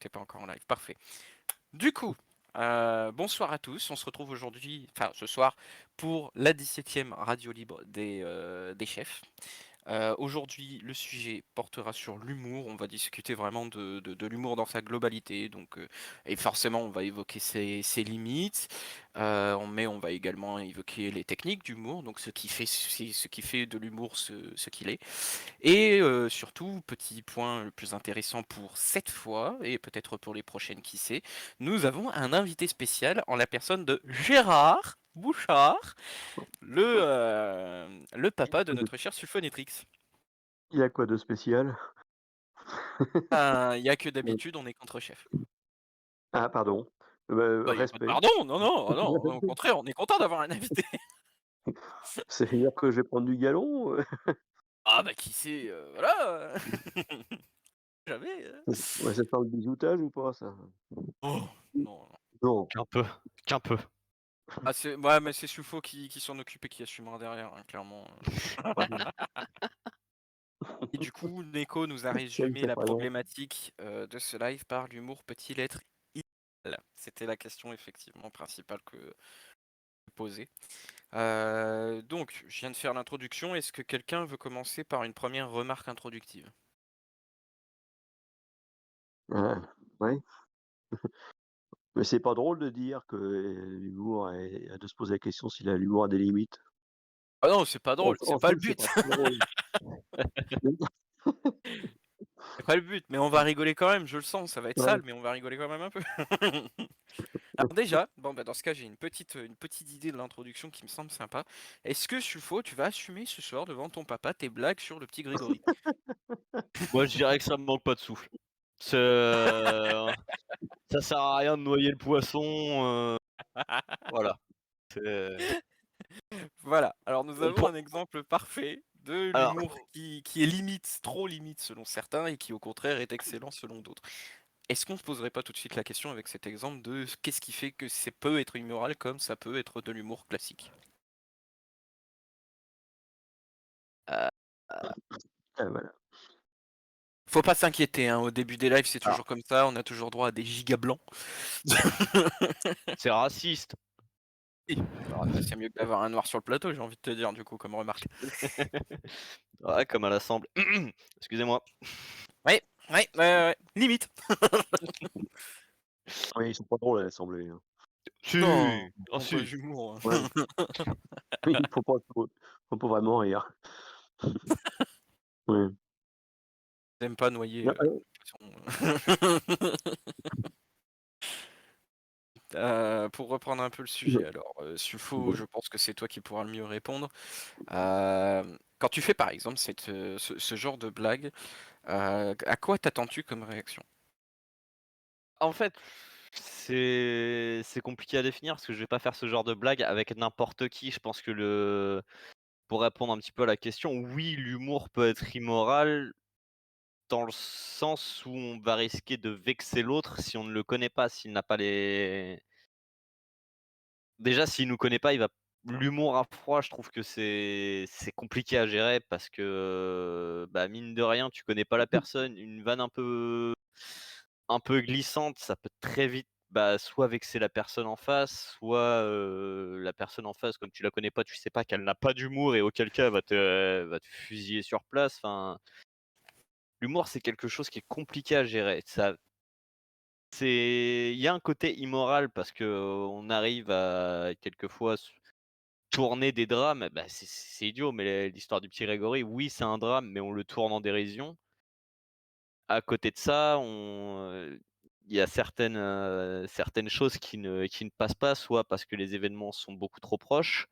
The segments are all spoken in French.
Tu pas encore en live, parfait. Du coup, bonsoir à tous. On se retrouve aujourd'hui, enfin ce soir, pour la 17e radio libre des chefs. Aujourd'hui, le sujet portera sur l'humour. On va discuter vraiment de l'humour dans sa globalité. Donc, et forcément, on va évoquer ses limites. Mais on va également évoquer les techniques d'humour, donc ce qui fait de l'humour ce qu'il est. Et surtout, petit point le plus intéressant pour cette fois, et peut-être pour les prochaines, qui sait, nous avons un invité spécial en la personne de Gérard Bouchard, le papa de notre cher Sulfonétrix. Il y a quoi de spécial? Il y a que Ouais. d'habitude, on est contre-chef. Ah pardon, Bah, il y a pas de respect. pardon, non, non, non, au contraire, on est content d'avoir un invité. C'est-à-dire que je vais prendre du galon, Ah bah, qui sait, voilà, jamais, Ouais, ça sent le bizutage ou pas ça? Oh! Non, non. Non. Qu'un peu, qu'un peu. Ah c'est ouais, mais c'est Sulfo qui s'en occupe et qui assumera derrière, hein, clairement. Ouais, ouais. Et du coup, Neko nous a Quelle résumé la comparaison. problématique, de ce live par l'humour peut-il être illégal? C'était la question effectivement principale que posée. Donc, je viens de faire l'introduction. Est-ce que quelqu'un veut commencer par une première remarque introductive? Ouais, ouais. Mais c'est pas drôle de dire que l'humour est de se poser la question si l'humour a des limites. Ah non, c'est pas En drôle, c'est en pas le soi, c'est but! pas très drôle. C'est pas le but, mais on va rigoler quand même, je le sens, ça va être Ouais. sale, mais on va rigoler quand même un peu. Alors déjà, bon bah dans ce cas, j'ai une petite idée de l'introduction qui me semble sympa. Est-ce que Sulfo, tu vas assumer ce soir devant ton papa tes blagues sur le petit Grégory? Moi, je dirais que ça me manque pas de souffle. C'est, ça sert à rien de noyer le poisson, voilà. C'est Voilà, alors nous on avons pour un exemple parfait de alors l'humour qui est limite, trop limite selon certains et qui au contraire est excellent selon d'autres. Est-ce qu'on se poserait pas tout de suite la question avec cet exemple de qu'est-ce qui fait que c'est peut être immoral comme ça peut être de l'humour classique? heu, Voilà. Faut pas s'inquiéter, hein, au début des lives, c'est alors toujours comme ça, on a toujours droit à des gigas blancs. c'est raciste. Oui, bah, c'est mieux que d'avoir un noir sur le plateau, j'ai envie de te dire du coup comme remarque. Ouais, comme à l'assemblée. Excusez-moi. Ouais, ouais, ouais, ouais, ouais, limite. Oui, ils sont pas drôles à l'assemblée, hein. Non, Si! Ah non pas si! d'humour, Ouais. hein. Il faut pas vraiment rire. Ouais. J'aime pas noyer, Non, de toute façon. Pour reprendre un peu le sujet alors, Sulfo, je pense que c'est toi qui pourras le mieux répondre. Quand tu fais par exemple ce genre de blague, à quoi t'attends-tu comme réaction? En fait, c'est compliqué à définir parce que je vais pas faire ce genre de blague avec n'importe qui. Je pense que le pour répondre un petit peu à la question, oui, l'humour peut être immoral dans le sens où on va risquer de vexer l'autre si on ne le connaît pas, s'il n'a pas les déjà s'il nous connaît pas, il va l'humour à froid, je trouve que c'est compliqué à gérer parce que, bah, mine de rien, tu connais pas la personne. Une vanne un peu glissante, ça peut très vite, bah, soit vexer la personne en face, soit, la personne en face, comme tu la connais pas, tu sais pas qu'elle n'a pas d'humour et auquel cas elle va te fusiller sur place. Enfin, l'humour, c'est quelque chose qui est compliqué à gérer. Il y a un côté immoral parce que on arrive à quelquefois tourner des drames. Bah, c'est idiot, mais l'histoire du petit Grégory, oui, c'est un drame, mais on le tourne en dérision. À côté de ça, il y a certaines choses qui ne passent pas, soit parce que les événements sont beaucoup trop proches,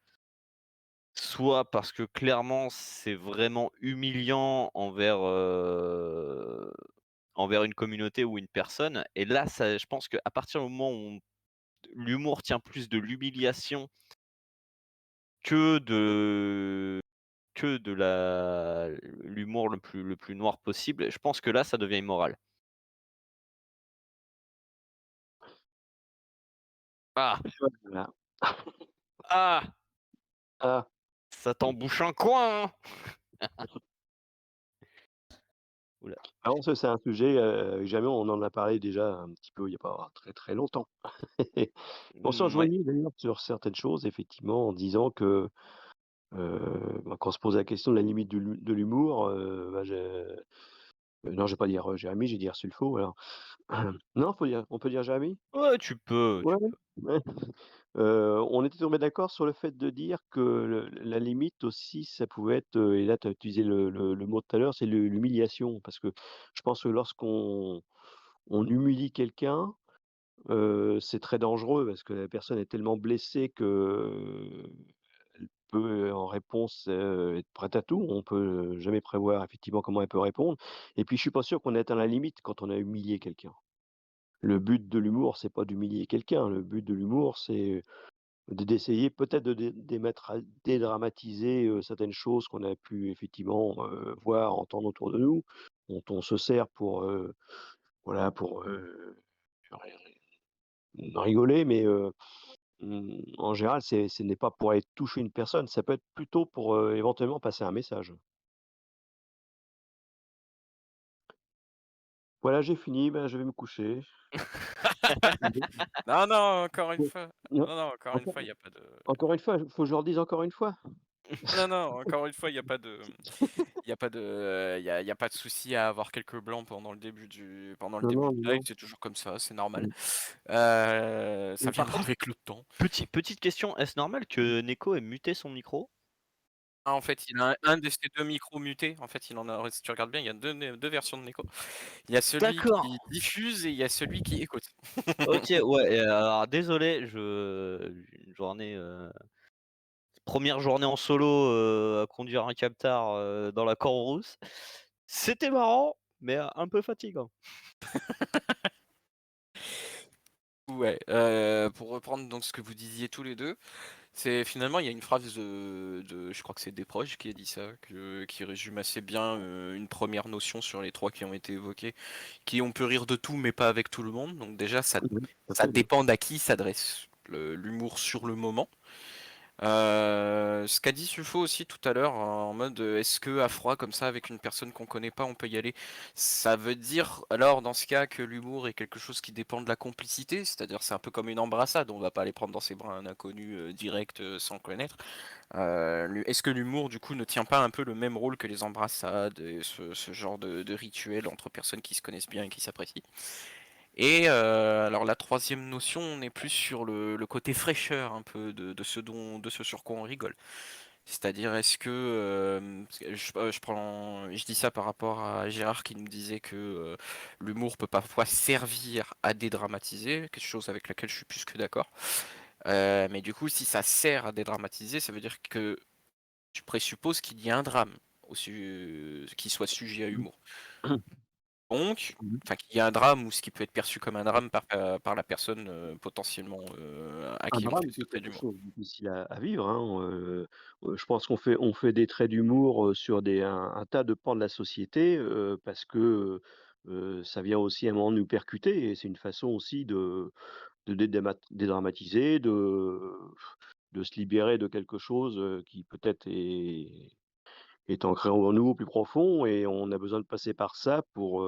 soit parce que clairement c'est vraiment humiliant envers une communauté ou une personne. Et là, ça je pense qu'à partir du moment où l'humour tient plus de l'humiliation que de l'humour le plus noir possible, je pense que là, ça devient immoral. Ah! voilà. Ah! Ah, Ça t'embouche un coin, hein! Ouh là. Alors ça, c'est un sujet, jamais on en a parlé déjà un petit peu il y a pas très, très longtemps. On se Ouais. rejoignait d'ailleurs sur certaines choses effectivement en disant que, quand on se pose la question de la limite de l'humour, bah, non je vais pas dire, Jérémy, je vais dire Sulfo alors. Non, on peut dire Jérémy? Ouais, tu peux, Ouais, ouais. On était tombés d'accord sur le fait de dire que la limite aussi, ça pouvait être, et là tu as utilisé le mot tout à l'heure, c'est l'humiliation. Parce que je pense que lorsqu'on humilie quelqu'un, c'est très dangereux parce que la personne est tellement blessée qu'elle peut, en réponse, être prête à tout. On peut jamais prévoir effectivement comment elle peut répondre et puis je suis pas sûr qu'on ait atteint la limite quand on a humilié quelqu'un. Le but de l'humour, c'est pas d'humilier quelqu'un. Le but de l'humour, c'est d'essayer peut-être de dédramatiser, certaines choses qu'on a pu effectivement, voir, entendre autour de nous, dont on se sert pour, voilà, pour, rigoler, mais, en général, ce n'est pas pour aller toucher une personne, ça peut être plutôt pour, éventuellement passer un message. Voilà, j'ai fini, ben, je vais me coucher. Non, non, encore une Bon, fois. non, Non, non, encore une encore fois, il y a pas de encore une fois, faut que je leur dise encore une fois? non, non, encore une fois, il y a pas de il y a pas de il y a pas de souci à avoir quelques blancs pendant le Non, début non, du live, non. c'est toujours comme ça, normal. Mmh. Ça Mais par viendra contre avec le temps. Petite question, est-ce normal que Neko ait muté son micro? Ah, en fait, il a un de ces 2 micros mutés, en fait, il en a si tu regardes bien, il y a 2 versions de Nico. Il y a celui D'accord. qui diffuse et il y a celui qui écoute. OK, ouais, alors désolé, une journée, 1re journée en solo, à conduire un Captar, dans la Croix-Rousse. C'était marrant, mais un peu fatigant. Ouais, pour reprendre donc ce que vous disiez tous les 2, c'est finalement il y a une phrase de je crois que c'est Desproges qui a dit ça, qui résume assez bien, une première notion sur les 3 qui ont été évoqués, qui on peut rire de tout mais pas avec tout le monde, donc déjà oui, tout à ça fait, oui. dépend d'à qui s'adresse l'humour sur le moment. Ce qu'a dit Sufo aussi tout à l'heure, en mode, est-ce que à froid comme ça avec une personne qu'on connaît pas, on peut y aller? Ça veut dire alors dans ce cas que l'humour est quelque chose qui dépend de la complicité, c'est-à-dire c'est un peu comme une embrassade, on va pas aller prendre dans ses bras un inconnu, direct, sans connaître. Est-ce que l'humour du coup ne tient pas un peu le même rôle que les embrassades et ce genre de rituel entre personnes qui se connaissent bien et qui s'apprécient? Et alors la troisième notion, on est plus sur le côté fraîcheur un peu de ce sur quoi on rigole. C'est-à-dire est-ce que, parce que je dis ça par rapport à Gérard qui nous disait que, l'humour peut parfois servir à dédramatiser, quelque chose avec laquelle je suis plus que d'accord. Mais du coup, si ça sert à dédramatiser, ça veut dire que tu présupposes qu'il y a un drame qui soit sujet à humour. Donc, Mmh. enfin qu'il y a un drame ou ce qui peut être perçu comme un drame par la personne, potentiellement, à Un qui on fait drame, ce c'est trait quelque d'humour. chose de difficile à vivre, hein, je pense qu'on fait des traits d'humour, sur un tas de pans de la société, parce que, ça vient aussi à un moment nous percuter et c'est une façon aussi de dédramatiser, de se libérer de quelque chose, qui peut-être est ancré en nous au plus profond et on a besoin de passer par ça pour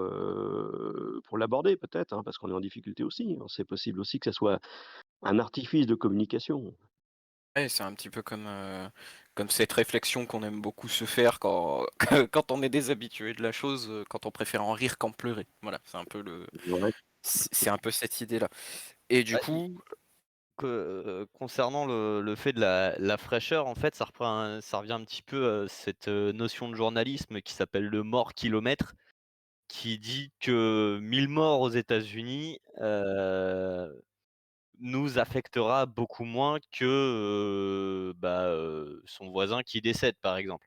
l'aborder peut-être, hein, parce qu'on est en difficulté aussi, hein. C'est possible aussi que ça soit un artifice de communication. Ouais, c'est un petit peu comme cette réflexion qu'on aime beaucoup se faire quand quand on est déshabitué de la chose, quand on préfère en rire qu'en pleurer. Voilà, Ouais. c'est un peu cette idée-là et du Bah, coup que, concernant le fait de la fraîcheur, en fait, ça revient un petit peu à cette, notion de journalisme qui s'appelle le mort kilomètre, qui dit que 1000 morts aux États-Unis, nous affectera beaucoup moins que, son voisin qui décède, par exemple.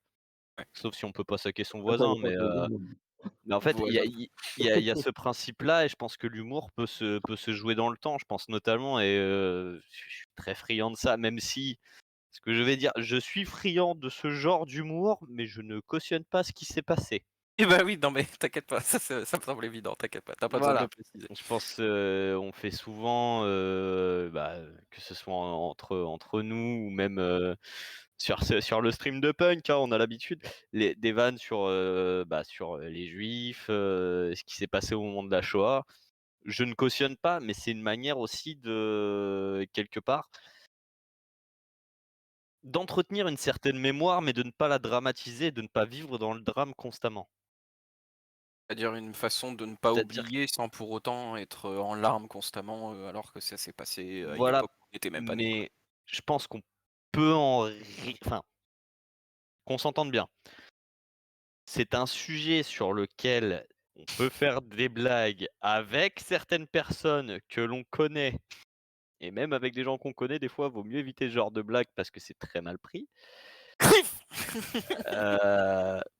ouais, Sauf si on peut pas saquer son Ça voisin, dépend de mais en fait, voilà. il y a ce principe-là et je pense que l'humour peut se jouer dans le temps. Je pense notamment je suis très friand de ça, même si ce que je vais dire, je suis friand de ce genre d'humour, mais je ne cautionne pas ce qui s'est passé. Et bah, oui, non mais t'inquiète pas, ça me semble évident, t'inquiète pas, tu pas besoin de le Voilà. préciser. Je pense, on fait souvent, que ce soit entre nous ou même, sur le stream de Punk, hein, on a l'habitude. Des vannes sur les juifs, ce qui s'est passé au moment de la Shoah. Je ne cautionne pas, mais c'est une manière aussi de quelque part, d'entretenir une certaine mémoire, mais de ne pas la dramatiser, de ne pas vivre dans le drame constamment. C'est-à-dire une façon de ne pas C'est-à-dire oublier sans pour autant être, en larmes constamment, alors que ça s'est passé à une voilà, époque où on n'était même pas né, quoi. mais je pense qu'on peut en ri enfin, qu'on s'entende bien. C'est un sujet sur lequel on peut faire des blagues avec certaines personnes que l'on connaît et même avec des gens qu'on connaît, des fois, vaut mieux éviter ce genre de blagues parce que c'est très mal pris.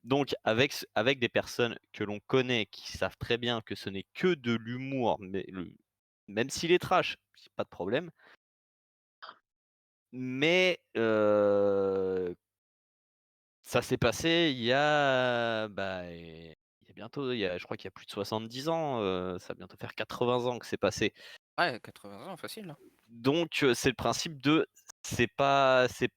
Donc avec des personnes que l'on connaît, qui savent très bien que ce n'est que de l'humour, mais même s'il est trash, c'est pas de problème. Mais ça s'est passé je crois qu'il y a plus de 70 ans, ça va bientôt faire 80 ans que c'est passé. Ouais, 80 ans, facile, hein. Donc c'est le principe de c'est pas c'est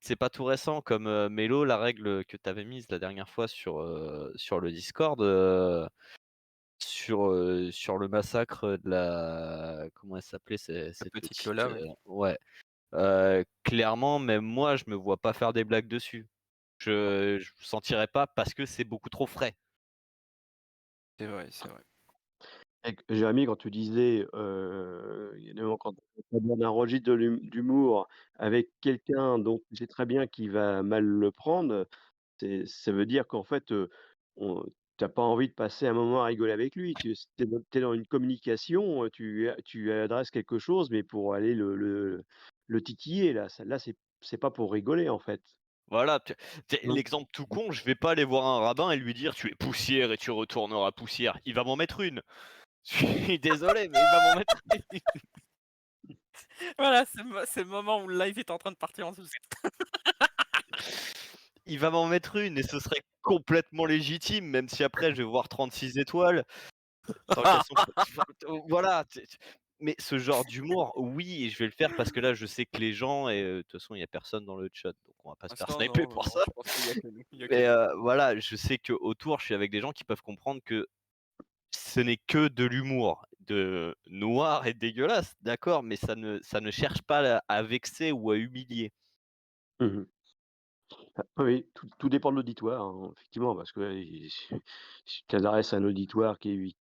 c'est pas tout récent comme, Mélo, la règle que tu avais mise la dernière fois sur le Discord, sur le massacre de la comment elle s'appelait La cette petite petite, Lola, ouais. ouais, clairement même moi je me vois pas faire des blagues dessus. Non, Je me sentirais pas parce que c'est beaucoup trop frais. c'est vrai, c'est vrai. Et que Jérémy, quand tu disais, il y a des moments quand tu abordes un registre d'humour avec quelqu'un dont tu sais très bien qu'il va mal le prendre, ça veut dire qu'en fait, on tu pas envie de passer un moment à rigoler avec lui. Tu es dans une communication, tu adresses quelque chose, mais pour aller le titiller là. Ça là, c'est pas pour rigoler, en fait. Voilà, Mmh. l'exemple tout con, je vais pas aller voir un rabbin et lui dire: «Tu es poussière et tu retourneras poussière». Il va m'en mettre une. Je suis désolé, mais il va m'en mettre une. Voilà, c'est le moment où le live est en train de partir en sucette. Il va m'en mettre une et ce serait complètement légitime, même si après je vais voir 36 étoiles, tant qu'elles sont pas enfin, voilà, mais ce genre d'humour, oui, et je vais le faire parce que là, je sais que les gens et de toute façon, il y a personne dans le chat, donc on va pas se faire L'instant, sniper non, pour non, ça. je pense qu'il y a que nous, il y a que Mais nous. voilà, je sais qu'autour, je suis avec des gens qui peuvent comprendre que ce n'est que de l'humour, de noir et dégueulasse, d'accord, mais ça ne cherche pas à vexer ou à humilier. Mmh. Ah oui, tout dépend de l'auditoire, hein, effectivement, parce que, si tu t'adresses à un auditoire qui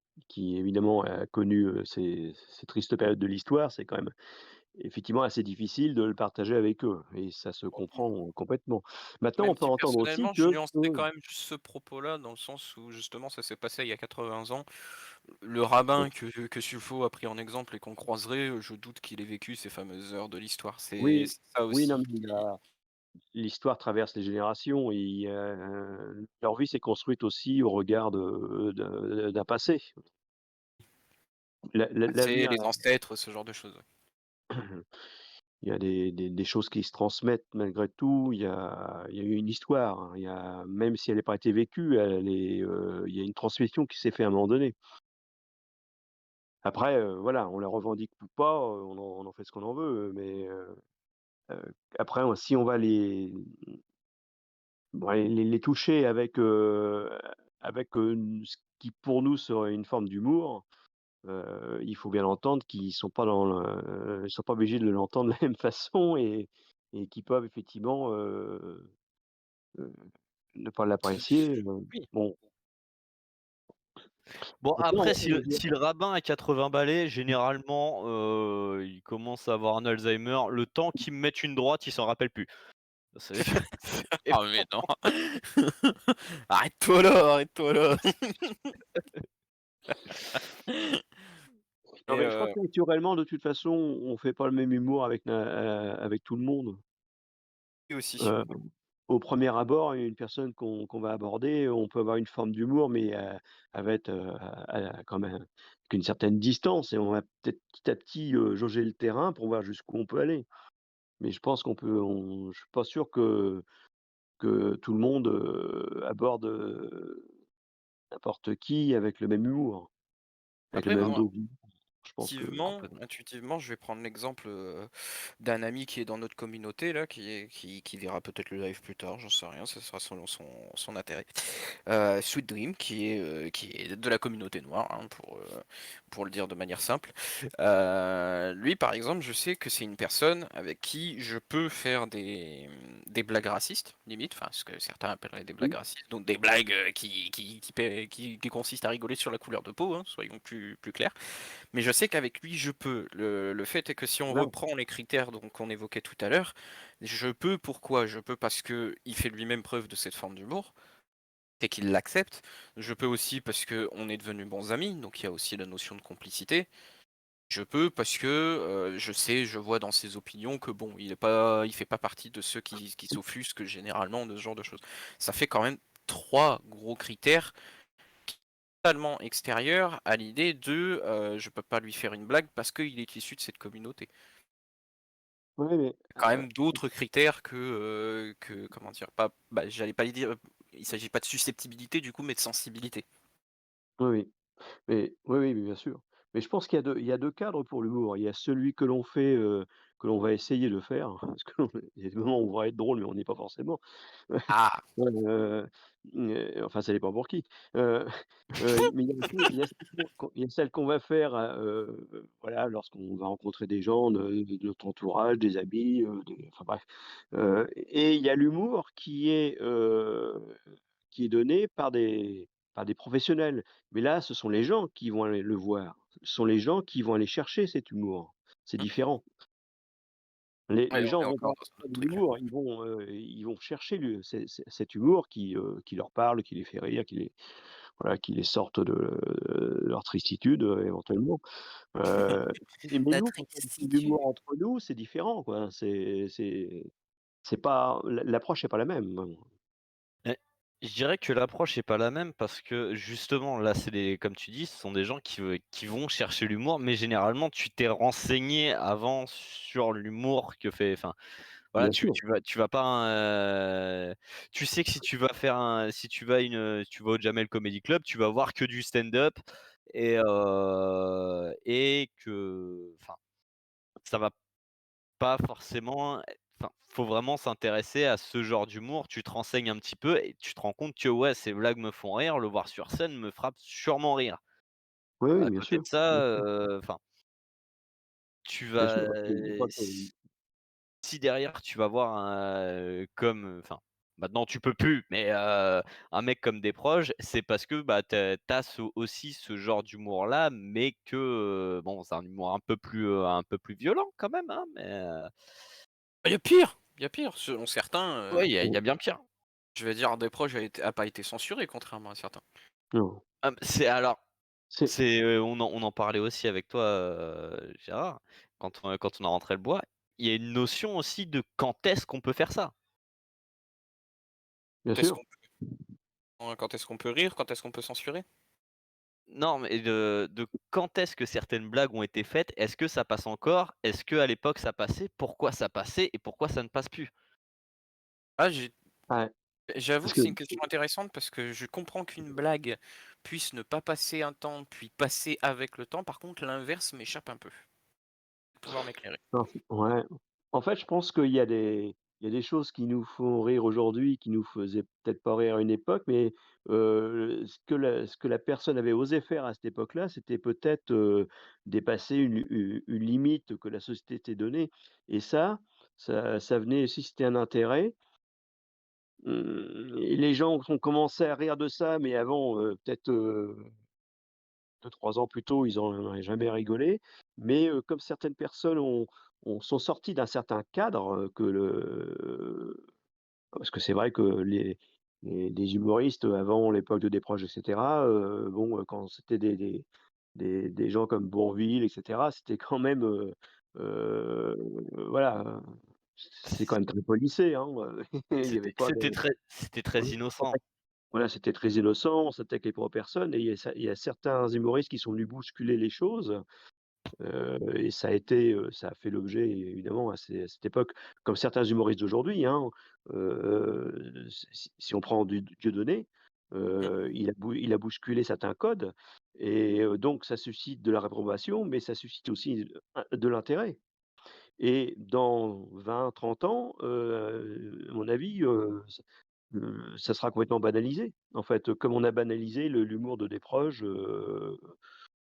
évidemment a connu, ces tristes périodes de l'histoire, c'est quand même effectivement assez difficile de le partager avec eux et ça se comprend complètement. Maintenant, on Même peut si entendre aussi personnellement, je que nuancerais quand même juste ce propos-là, dans le sens où justement ça s'est passé il y a 80 ans. Le rabbin que Sulfo a pris en exemple et qu'on croiserait, je doute qu'il ait vécu ces fameuses heures de l'histoire. oui, C'est ça oui, non, aussi mais l'histoire traverse les générations et leur vie s'est construite aussi au regard d'un passé. c'est L'avenir les ancêtres, ce genre de choses, ouais. il y a des choses qui se transmettent malgré tout. Il y a eu une histoire, hein. Il y a même si elle n'a pas été vécue, il y a une transmission qui s'est faite à un moment donné. Après, voilà, on la revendique ou pas, on en fait ce qu'on en veut, mais après si on va les toucher avec ce qui pour nous serait une forme d'humour, il faut bien entendre qu'ils sont pas ils sont pas obligés de l'entendre de la même façon et qu'ils peuvent effectivement, heu, ne pas l'apprécier, Oui. bon, Bon maintenant après si le rabbin a 80 balais, généralement, il commence à avoir un Alzheimer. Le temps qu'il me mette une droite, il s'en rappelle plus. C'est et Ah mais non! Arrête-toi là, arrête-toi là! non, Et mais je crois que naturellement, de toute façon, on fait pas le même humour avec tout le monde. lui aussi. Heu, Au premier abord, une personne qu'on va aborder, on peut avoir une forme d'humour, mais elle va être, quand même avec une certaine distance et on va peut-être petit à petit, jauger le terrain pour voir jusqu'où on peut aller. Mais je suis pas sûr que tout le monde, aborde, n'importe qui avec le même humour, avec le Après même moi dos. Je pense que complètement. Intuitivement, je vais prendre l'exemple, d'un ami qui est dans notre communauté là, qui verra peut-être le live plus tard, j'en sais rien, ce sera selon son intérêt. Sweet Dream qui est de la communauté noire, hein, pour le dire de manière simple. Lui par exemple, je sais que c'est une personne avec qui je peux faire des blagues racistes, limite, enfin ce que certains appelleraient des blagues oui, racistes, donc des blagues, qui consistent à rigoler sur la couleur de peau, hein, soyons plus clairs. Mais je sais qu'avec lui, je peux. Le fait est que si on voilà. reprend les critères donc qu'on évoquait tout à l'heure, je peux pourquoi? Je peux parce que il fait lui-même preuve de cette forme d'humour et qu'il l'accepte. Je peux aussi parce qu'on est devenus bons amis, donc il y a aussi la notion de complicité. Je peux parce que, je sais, je vois dans ses opinions que bon, il fait pas partie de ceux qui s'offusquent généralement de ce genre de choses. Ça fait quand même 3 gros critères totalement extérieur à l'idée de, je peux pas lui faire une blague parce qu'il est issu de cette communauté. Oui, mais Quand même d'autres critères que comment dire? Pas bah, j'allais pas dire, il s'agit pas de susceptibilité du coup, mais de sensibilité. oui, oui. Mais oui, oui, mais bien sûr. Mais je pense qu'il y a 2 cadres pour l'humour. Il y a celui que l'on fait, que l'on va essayer de faire, parce que il y a des moments où on va être drôle, mais on n'est pas forcément. Ah! Enfin, ça dépend pour qui. Heu mais il y a celle il y a celle qu'on va faire, voilà, lorsqu'on va rencontrer des gens de notre entourage, des amis, des enfin bref. Et il y a l'humour qui est donné par des professionnels. Mais là, ce sont les gens qui vont aller le voir. Ce sont les gens qui vont aller chercher cet humour. C'est Mmh. différent. Ouais, Les on gens est vont encore pas dans un voir autre de truc là. l'humour, ils vont chercher cet humour qui leur parle, qui les fait rire, voilà, qui les sortent de leur tristitude, éventuellement. Heu et mais La nous, quand on fait de l'humour tristitude. entre nous, c'est différent, quoi. C'est pas l'approche est pas la même. Et je dirais que l'approche est pas la même parce que justement là, c'est des comme tu dis, ce sont des gens qui vont chercher l'humour, mais généralement tu t'es renseigné avant sur l'humour que fait enfin, voilà, Bien sûr. tu vas pas, tu sais que si tu vas tu vas au Jamel Comedy Club, tu vas voir que du stand-up et que enfin, ça va pas forcément enfin, faut vraiment s'intéresser à ce genre d'humour. Tu te renseignes un petit peu et tu te rends compte que ouais, ces blagues me font rire, le voir sur scène me fera sûrement rire. Oui, oui, À côté de ça, bien sûr, enfin, tu bien vas sûr, parce qu'une fois que si derrière tu vas voir comme, enfin, maintenant tu peux plus, mais un mec comme Desproges, c'est parce que, bah, tu as aussi ce genre d'humour-là, mais que, bon, c'est un humour un peu plus violent quand même, hein, mais Il y a pire, selon certains, ouais, il y a bien pire. je vais dire des proches a pas été censuré contrairement à certains. non, C'est alors, c'est on en parlait aussi avec toi, Gérard, quand on a rentré le bois. Il y a une notion aussi de quand est-ce qu'on peut faire ça? bien Est-ce sûr. qu'on quand est-ce qu'on peut rire? Quand est-ce qu'on peut censurer? Non, mais de quand est-ce que certaines blagues ont été faites? Est-ce que ça passe encore? Est-ce qu'à l'époque ça passait? Pourquoi ça passait et pourquoi ça ne passe plus? Ah, Ouais, j'avoue parce que que c'est une question intéressante parce que je comprends qu'une blague puisse ne pas passer un temps, puis passer avec le temps. Par contre, l'inverse m'échappe un peu. Pouvoir m'éclairer. non, ouais. En fait, je pense qu'il y a des choses qui nous font rire aujourd'hui, qui nous faisaient peut-être pas rire à une époque, mais ce que la personne avait osé faire à cette époque-là, c'était peut-être, dépasser une limite que la société t'ait donnée et ça venait susciter un intérêt. Et les gens ont commencé à rire de ça, mais avant, peut-être, 2-3 ans plus tôt, ils en auraient jamais rigolé. Mais, comme certaines personnes sont sorties d'un certain cadre, parce que c'est vrai que les humoristes, avant l'époque de Desproges et cetera, bon, quand c'était des gens comme Bourvil et cetera, c'était quand même, heu, voilà, c'était quand C même très policé, hein, il y avait pas de c'était très innocent. voilà, c'était très innocent, on s'attaquait pas aux personnes et il y a certains humoristes qui sont venus bousculer les choses, et ça a fait l'objet évidemment à cette époque, comme certains humoristes d'aujourd'hui, hein, si on prend Dieudonné, Mmh. il a bousculé certains codes et donc ça suscite de la réprobation, mais ça suscite aussi, de l'intérêt et dans 20, 30 ans, à mon avis, ça sera complètement banalisé. En fait, comme on a banalisé l'humour de Desproges,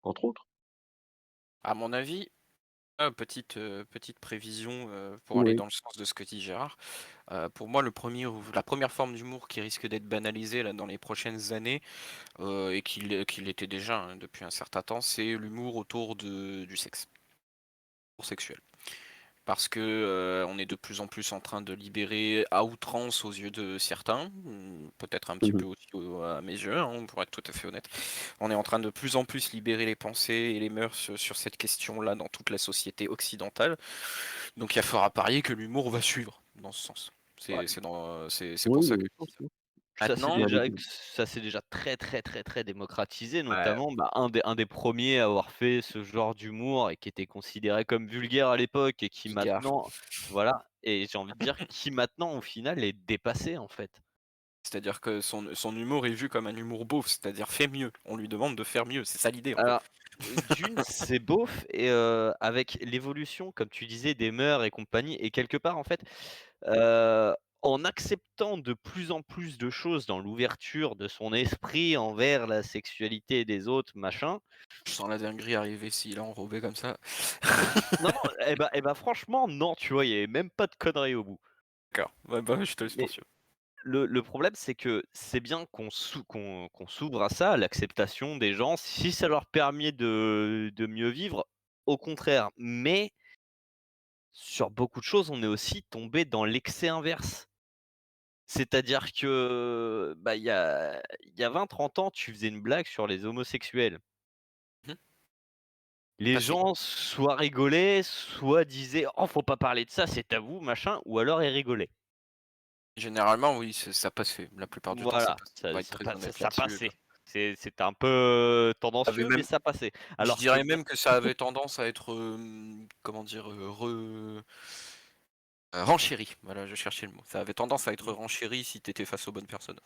entre autres. À mon avis, petite prévision, pour aller Oui. dans le sens de ce que dit Gérard. Pour moi, la première forme d'humour qui risque d'être banalisée là dans les prochaines années, et qu'il l'était déjà, hein, depuis un certain temps, c'est l'humour autour du sexe, pour sexuel. Parce que, on est de plus en plus en train de libérer à outrance aux yeux de certains, peut-être un petit Mmh. peu aussi à mes yeux, hein, pour être tout à fait honnête. On est en train de plus en plus libérer les pensées et les mœurs sur cette question-là dans toute la société occidentale. Donc il y a fort à parier que l'humour va suivre dans ce sens. Ouais. C'est pour Oui, ça mais que je je dis pense, ça. oui. Maintenant, Ça s'est déjà très, très, très, très démocratisé, ouais, notamment, bah, un des premiers à avoir fait ce genre d'humour et qui était considéré comme vulgaire à l'époque et qui Bigard. maintenant voilà et j'ai envie de dire qui maintenant au final est dépassé, en fait. C'est-à-dire que son humour est vu comme un humour beauf, c'est-à-dire fais mieux. On lui demande de faire mieux, c'est ça l'idée en fait. Alors, d'une, c'est beauf et avec l'évolution, comme tu disais, des mœurs et compagnie et quelque part, en fait, heu, en acceptant de plus en plus de choses dans l'ouverture de son esprit envers la sexualité des autres, machin. Je sens la dinguerie arriver s'il est enrobé comme ça. Non, non, et bah, franchement, non, tu vois? Il y avait même pas de conneries au bout. D'accord, ouais, bah, je te laisse Mais poursuivre. le problème, c'est que c'est bien qu'on s'ouvre à ça, à l'acceptation des gens, si ça leur permet de mieux vivre, au contraire. Mais sur beaucoup de choses, on est aussi tombé dans l'excès inverse. C'est-à-dire que, bah, il y a 20, 30 ans, tu faisais une blague sur les homosexuels. Mmh. Les Passé. gens soit rigolaient, soit disaient: «Oh, faut pas parler de ça, c'est tabou, machin», ou alors ils rigolaient. Généralement oui, ça passait. La plupart du temps ça Voilà, passe. On ça va être ça très pa ça honnête ça là-dessus, passait. C'était un peu Ça avait tendancieux, mais même ça passait. je Alors que dirais ma même que ça avait tendance à être, comment dire? Renchéri, voilà, je cherchais le mot. Ça avait tendance à être renchéri si tu étais face aux bonnes personnes.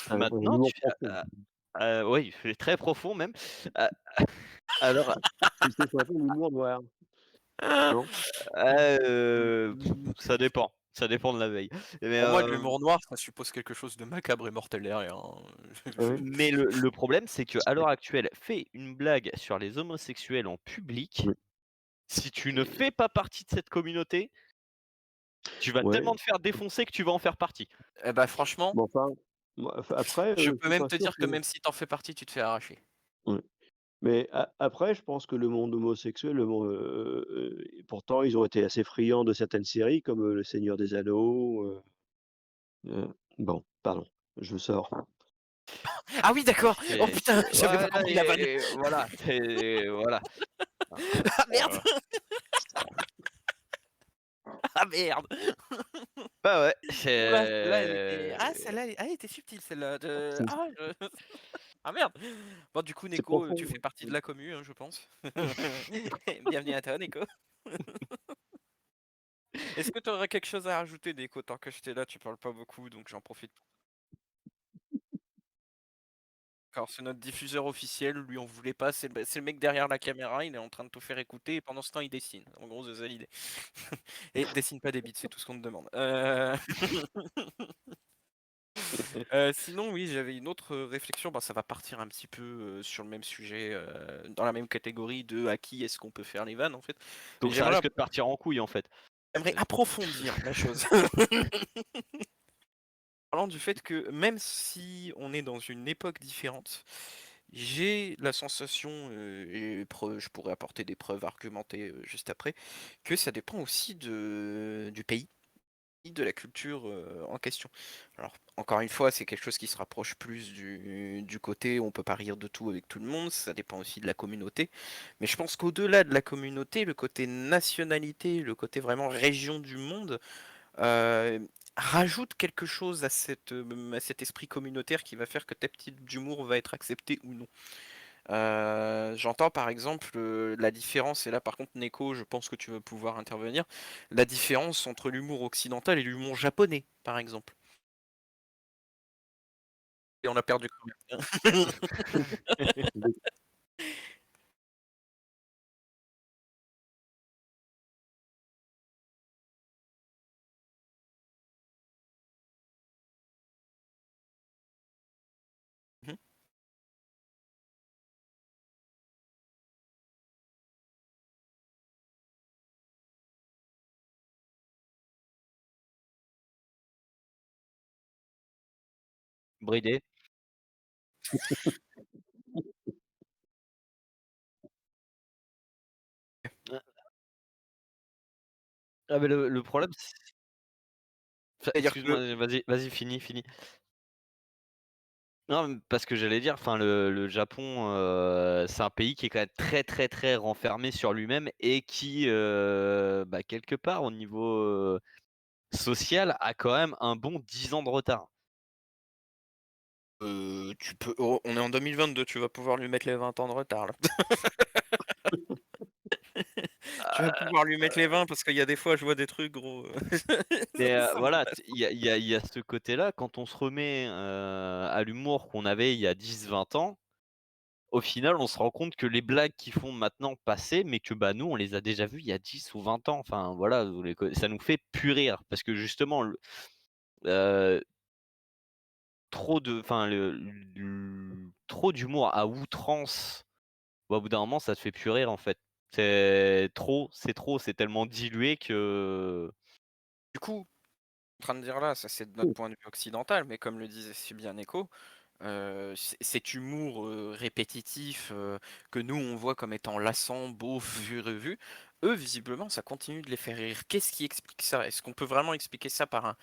Un maintenant humour tu profond. oui, c'est très profond même. Heu, alors, C'est ce qu'on appelle l'humour noir, non? heu, ça dépend de la veille. Mais, Pour moi, de l'humour noir, ça suppose quelque chose de macabre et mortel derrière, hein. Ah oui? mais le problème, c'est qu'à l'heure actuelle, fais une blague sur les homosexuels en public, Oui. si tu ne fais pas partie de cette communauté, tu vas Ouais, tellement te faire défoncer que tu vas en faire partie. Eh bah, franchement, mais enfin, moi après, je je peux suis même pas te sûr dire que que même si t'en fais partie, tu te fais arracher. ouais, mais après, je pense que le monde homosexuel, pourtant, ils ont été assez friands de certaines séries comme, Le Seigneur des Anneaux, bon, pardon, je sors. Ah oui, d'accord! Oh C'est putain, j'avais pas ouais, là compris la vanne. et voilà, c'est voilà. Ah merde! Voilà. Ah merde! Bah, ouais, Ouh là, celle-là, elle était c'est elle était subtile celle-là je ah merde! Bon du coup C'est Neko, tu profond, fais partie de hein. la commu, hein, je pense. Bienvenue à toi Neko. Est-ce que tu aurais quelque chose à rajouter Neko? Tant que j'étais là, tu parles pas beaucoup, donc j'en profite. Alors c'est notre diffuseur officiel, lui on voulait pas, c'est le mec derrière la caméra, il est en train de tout faire écouter et pendant ce temps il dessine. En gros c'est ça l'idée. Et dessine pas des bits, c'est tout ce qu'on te demande. Sinon oui, j'avais une autre, réflexion, bah, ça va partir un petit peu, sur le même sujet, dans la même catégorie de à qui est-ce qu'on peut faire les vannes en fait. Mais donc ça risque de partir en couille, en fait. j'aimerais C'est approfondir la chose. Parlant du fait que même si on est dans une époque différente, j'ai la sensation, je pourrais apporter des preuves argumentées, juste après, que ça dépend aussi du pays et de la culture, en question. Alors, encore une fois, c'est quelque chose qui se rapproche plus du côté on peut pas rire de tout avec tout le monde, ça dépend aussi de la communauté. Mais je pense qu'au-delà de la communauté, le côté nationalité, le côté vraiment région du monde, rajoute quelque chose à cet esprit communautaire qui va faire que tel type d'humour va être accepté ou non. J'entends par exemple, la différence et là par contre Neko, je pense que tu vas pouvoir intervenir, la différence entre l'humour occidental et l'humour japonais, par exemple. Et on a perdu combien? Mmh. Bridé. Ah mais le problème enfin, C'est-à-dire que excuse-moi, vas-y, finis. Non, parce que j'allais dire, enfin le Japon, c'est un pays qui est quand même très, très, très renfermé sur lui-même et qui, bah, quelque part au niveau, social, a quand même un bon 10 ans de retard. tu peux on est en 2022, tu vas pouvoir lui mettre les 20 ans de retard là. Tu vas pouvoir lui mettre les 20 parce qu'il y a des fois je vois des trucs gros, Mais, ça voilà, m'intéresse. il y a ce côté-là, quand on se remet, à l'humour qu'on avait il y a 10-20 ans, au final, on se rend compte que les blagues qu'ils font maintenant passaient, mais que, bah, nous, on les a déjà vues il y a 10 ou 20 ans. Enfin, voilà, vous les co ça nous fait plus rire parce que justement heu, trop de enfin, trop d'humour à outrance, bah, au bout d'un moment, ça te fait plus rire, en fait. C'est trop, c'est tellement dilué que Du coup, en train de dire là, ça c'est de notre point de vue occidental, mais comme le disait si bien Echo, cet humour, répétitif, que nous on voit comme étant lassant, beauf, vu, revu, eux visiblement ça continue de les faire rire. Qu'est-ce qui explique ça? Est-ce qu'on peut vraiment expliquer ça par un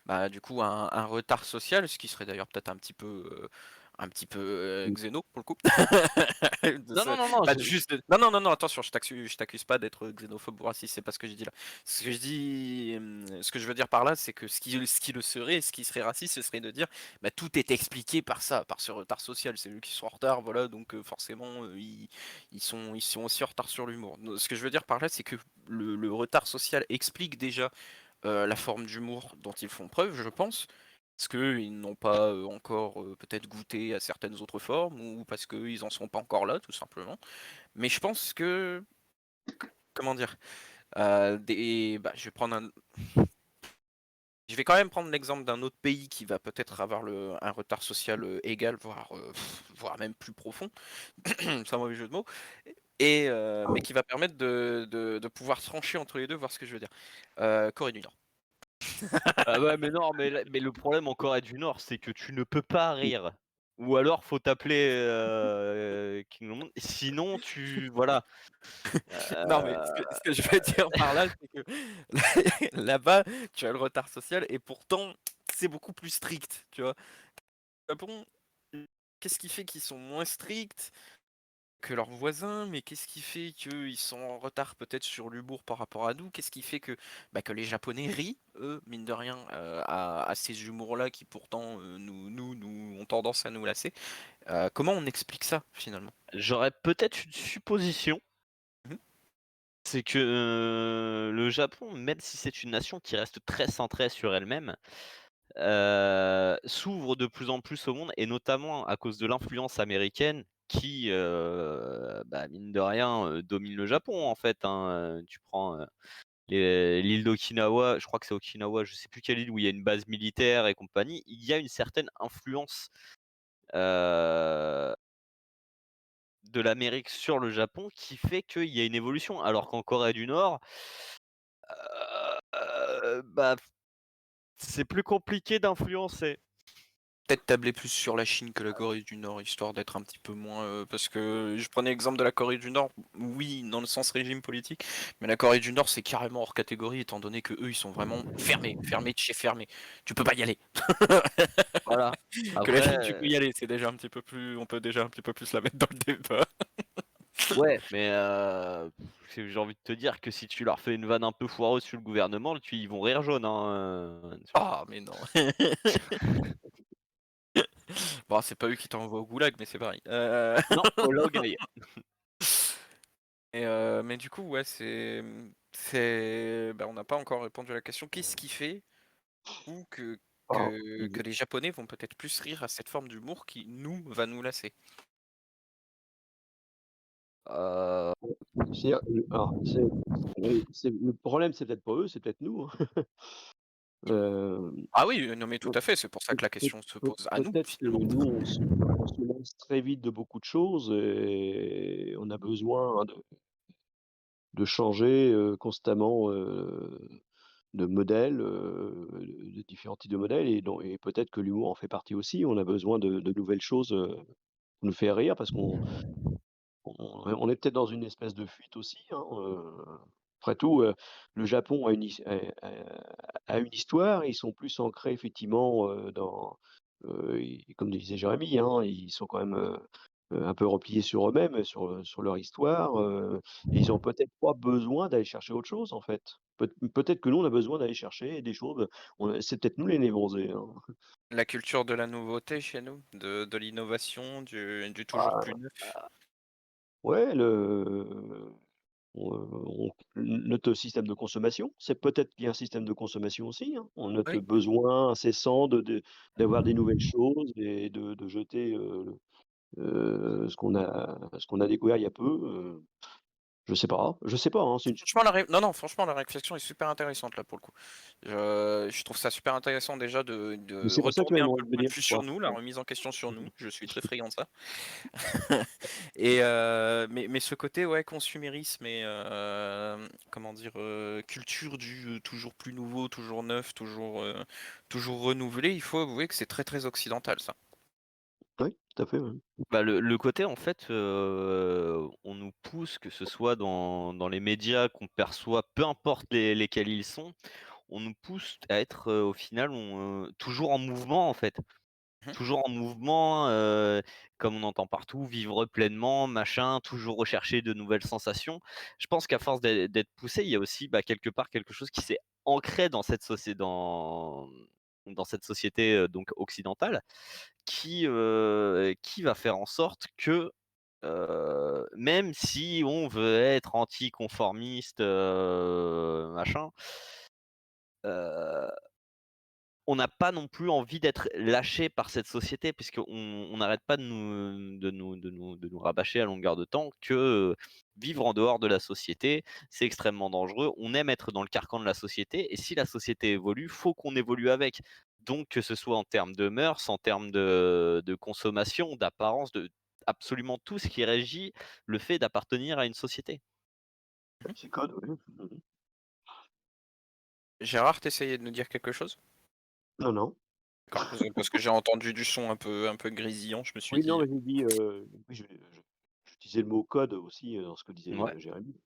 bah, du coup un retard social? Ce qui serait d'ailleurs peut-être un petit peu, xéno pour le coup. De non, se non, non, non, Pas juste non, non, non, non, attention, je t'accuse pas d'être xénophobe ou raciste, c'est pas ce que je dis là. Ce que je dis, ce que je veux dire par là, c'est que ce qui le serait, ce qui serait raciste, ce serait de dire: «Bah, tout est expliqué par ça, par ce retard social. C'est eux qui sont en retard, voilà, donc forcément, ils sont aussi en retard sur l'humour». No Ce que je veux dire par là, c'est que le retard social explique déjà, la forme d'humour dont ils font preuve, je pense. Parce qu'ils n'ont pas, encore, peut-être goûté à certaines autres formes ou parce qu'ils en sont pas encore là, tout simplement. Mais je pense que comment dire? Je vais quand même prendre l'exemple d'un autre pays qui va peut-être avoir un retard social, égal, voire même plus profond, sans mauvais jeu de mots mais qui va permettre de pouvoir trancher entre les 2, voir ce que je veux dire. Corée du Nord. ah ouais, mais non, mais le problème en Corée du Nord, c'est que tu ne peux pas rire ou alors faut t'appeler, King London, sinon tu voilà, Non, mais ce que je veux dire par là, c'est que là-bas, tu as le retard social et pourtant, c'est beaucoup plus strict, tu vois? Au Japon, qu'est-ce qui fait qu'ils sont moins stricts que leurs voisins? Mais qu'est-ce qui fait qu'ils sont en retard peut-être sur l'humour par rapport à nous? Qu'est-ce qui fait que les Japonais rient, eux, mine de rien, à ces humours-là qui pourtant, nous ont tendance à nous lasser? Comment on explique ça, finalement? j'aurais peut-être une supposition, Mmh. c'est que, le Japon, même si c'est une nation qui reste très centrée sur elle-même, s'ouvre de plus en plus au monde et notamment à cause de l'influence américaine qui, bah, mine de rien, domine le Japon, en fait, hein, tu prends, l'île d'Okinawa, je crois que c'est Okinawa, je sais plus quelle île où il y a une base militaire et compagnie. Il y a une certaine influence, heu, de l'Amérique sur le Japon qui fait qu'il y a une évolution. Alors qu'en Corée du Nord, bah, c'est plus compliqué d'influencer. Peut-être tabler plus sur la Chine que la Corée du Nord, histoire d'être un petit peu moins, parce que je prenais l'exemple de la Corée du Nord, oui, dans le sens régime politique, mais la Corée du Nord, c'est carrément hors catégorie étant donné que eux ils sont vraiment fermés, fermés de chez fermés. Tu peux pas y aller. Voilà. Que la Après, Chine, tu peux y aller, c'est déjà un petit peu plus on peut déjà un petit peu plus la mettre dans le débat. ouais, mais j'ai envie de te dire que si tu leur fais une vanne un peu foireuse sur le gouvernement, ils vont rire jaune, hein, Ah mais non. Bon, c'est pas eux qui t'envoient au goulag, mais c'est pareil. Non, au Laogai. Mais du coup, ouais, bah, on n'a pas encore répondu à la question. Qu'est-ce qui fait ou que Alors, que les Japonais vont peut-être plus rire à cette forme d'humour qui, nous, va nous lasser. Heu, c'est-à-dire, alors c'est le problème, c'est peut-être pas eux, c'est peut-être nous, hein. Hem, Ah oui, non mais tout donc à fait, c'est pour ça que la question se pose à nous, peut-être que finalement. nous, on se lasse très vite de beaucoup de choses et on a besoin de changer, constamment, de modèles, de différents types de modèles et peut-être que l'humour en fait partie aussi. On a besoin de nouvelles choses, pour nous faire rire parce qu'on est peut-être dans une espèce de fuite aussi, hein, après tout, le Japon a une histoire, ils sont plus ancrés effectivement, i comme disait Jérémie, hein, ils sont quand même, un peu repliés sur eux-mêmes, sur leur histoire, et ils ont peut-être pas besoin d'aller chercher autre chose, en fait. Peut-être que nous, on a besoin d'aller chercher des choses, c'est peut-être nous les névrosés, hein. La culture de la nouveauté chez nous, de l'innovation, du toujours plus Ah, neuf. ouais, notre système de consommation, c'est peut-être qu'il y a un système de consommation aussi, hein. Notre Oui. besoin incessant d'avoir des nouvelles choses et de jeter, ce qu'on a découvert il y a peu, je sais pas, hein, c'est une Franchement, non, non, franchement, la réflexion est super intéressante là pour le coup. Je trouve ça super intéressant déjà mais de c'est pour ça que tu retomber m'as un peu demandé le de point de venir, vue je sur crois. nous, la Ouais. remise en question sur nous. Je suis très friand de ça. Et mais ce côté, ouais, consumérisme et comment dire, culture du toujours plus nouveau, toujours neuf, toujours renouvelé, il faut avouer que c'est très très occidental ça. Oui, tout à fait, ouais. Bah, le côté en fait, on nous pousse, que ce soit dans les médias qu'on perçoit, peu importe lesquels ils sont, on nous pousse à être, au final, toujours en mouvement en fait. Mmh. Toujours en mouvement, comme on entend partout, vivre pleinement, machin, toujours rechercher de nouvelles sensations. Je pense qu'à force d'être poussé, il y a aussi, bah, quelque part quelque chose qui s'est ancré dans cette société, donc occidentale, qui va faire en sorte que, même si on veut être anticonformiste, machin, heu on n'a pas non plus envie d'être lâché par cette société puisqu'on on n'arrête pas de nous rabâcher à longueur de temps que, vivre en dehors de la société, c'est extrêmement dangereux. On aime être dans le carcan de la société et si la société évolue, faut qu'on évolue avec. Donc que ce soit en termes de mœurs, en termes de consommation, d'apparence, de absolument tout ce qui régit le fait d'appartenir à une société. Mmh. C'est code, oui. Mmh. Gérard, tu de nous dire quelque chose? Non, non. D'accord, parce que j'ai entendu du son un peu grésillant, je me suis Oui, non, dit, mais j'ai dit, oui, j'utilisais le mot code aussi, dans ce que disait, Ouais, Jérémie.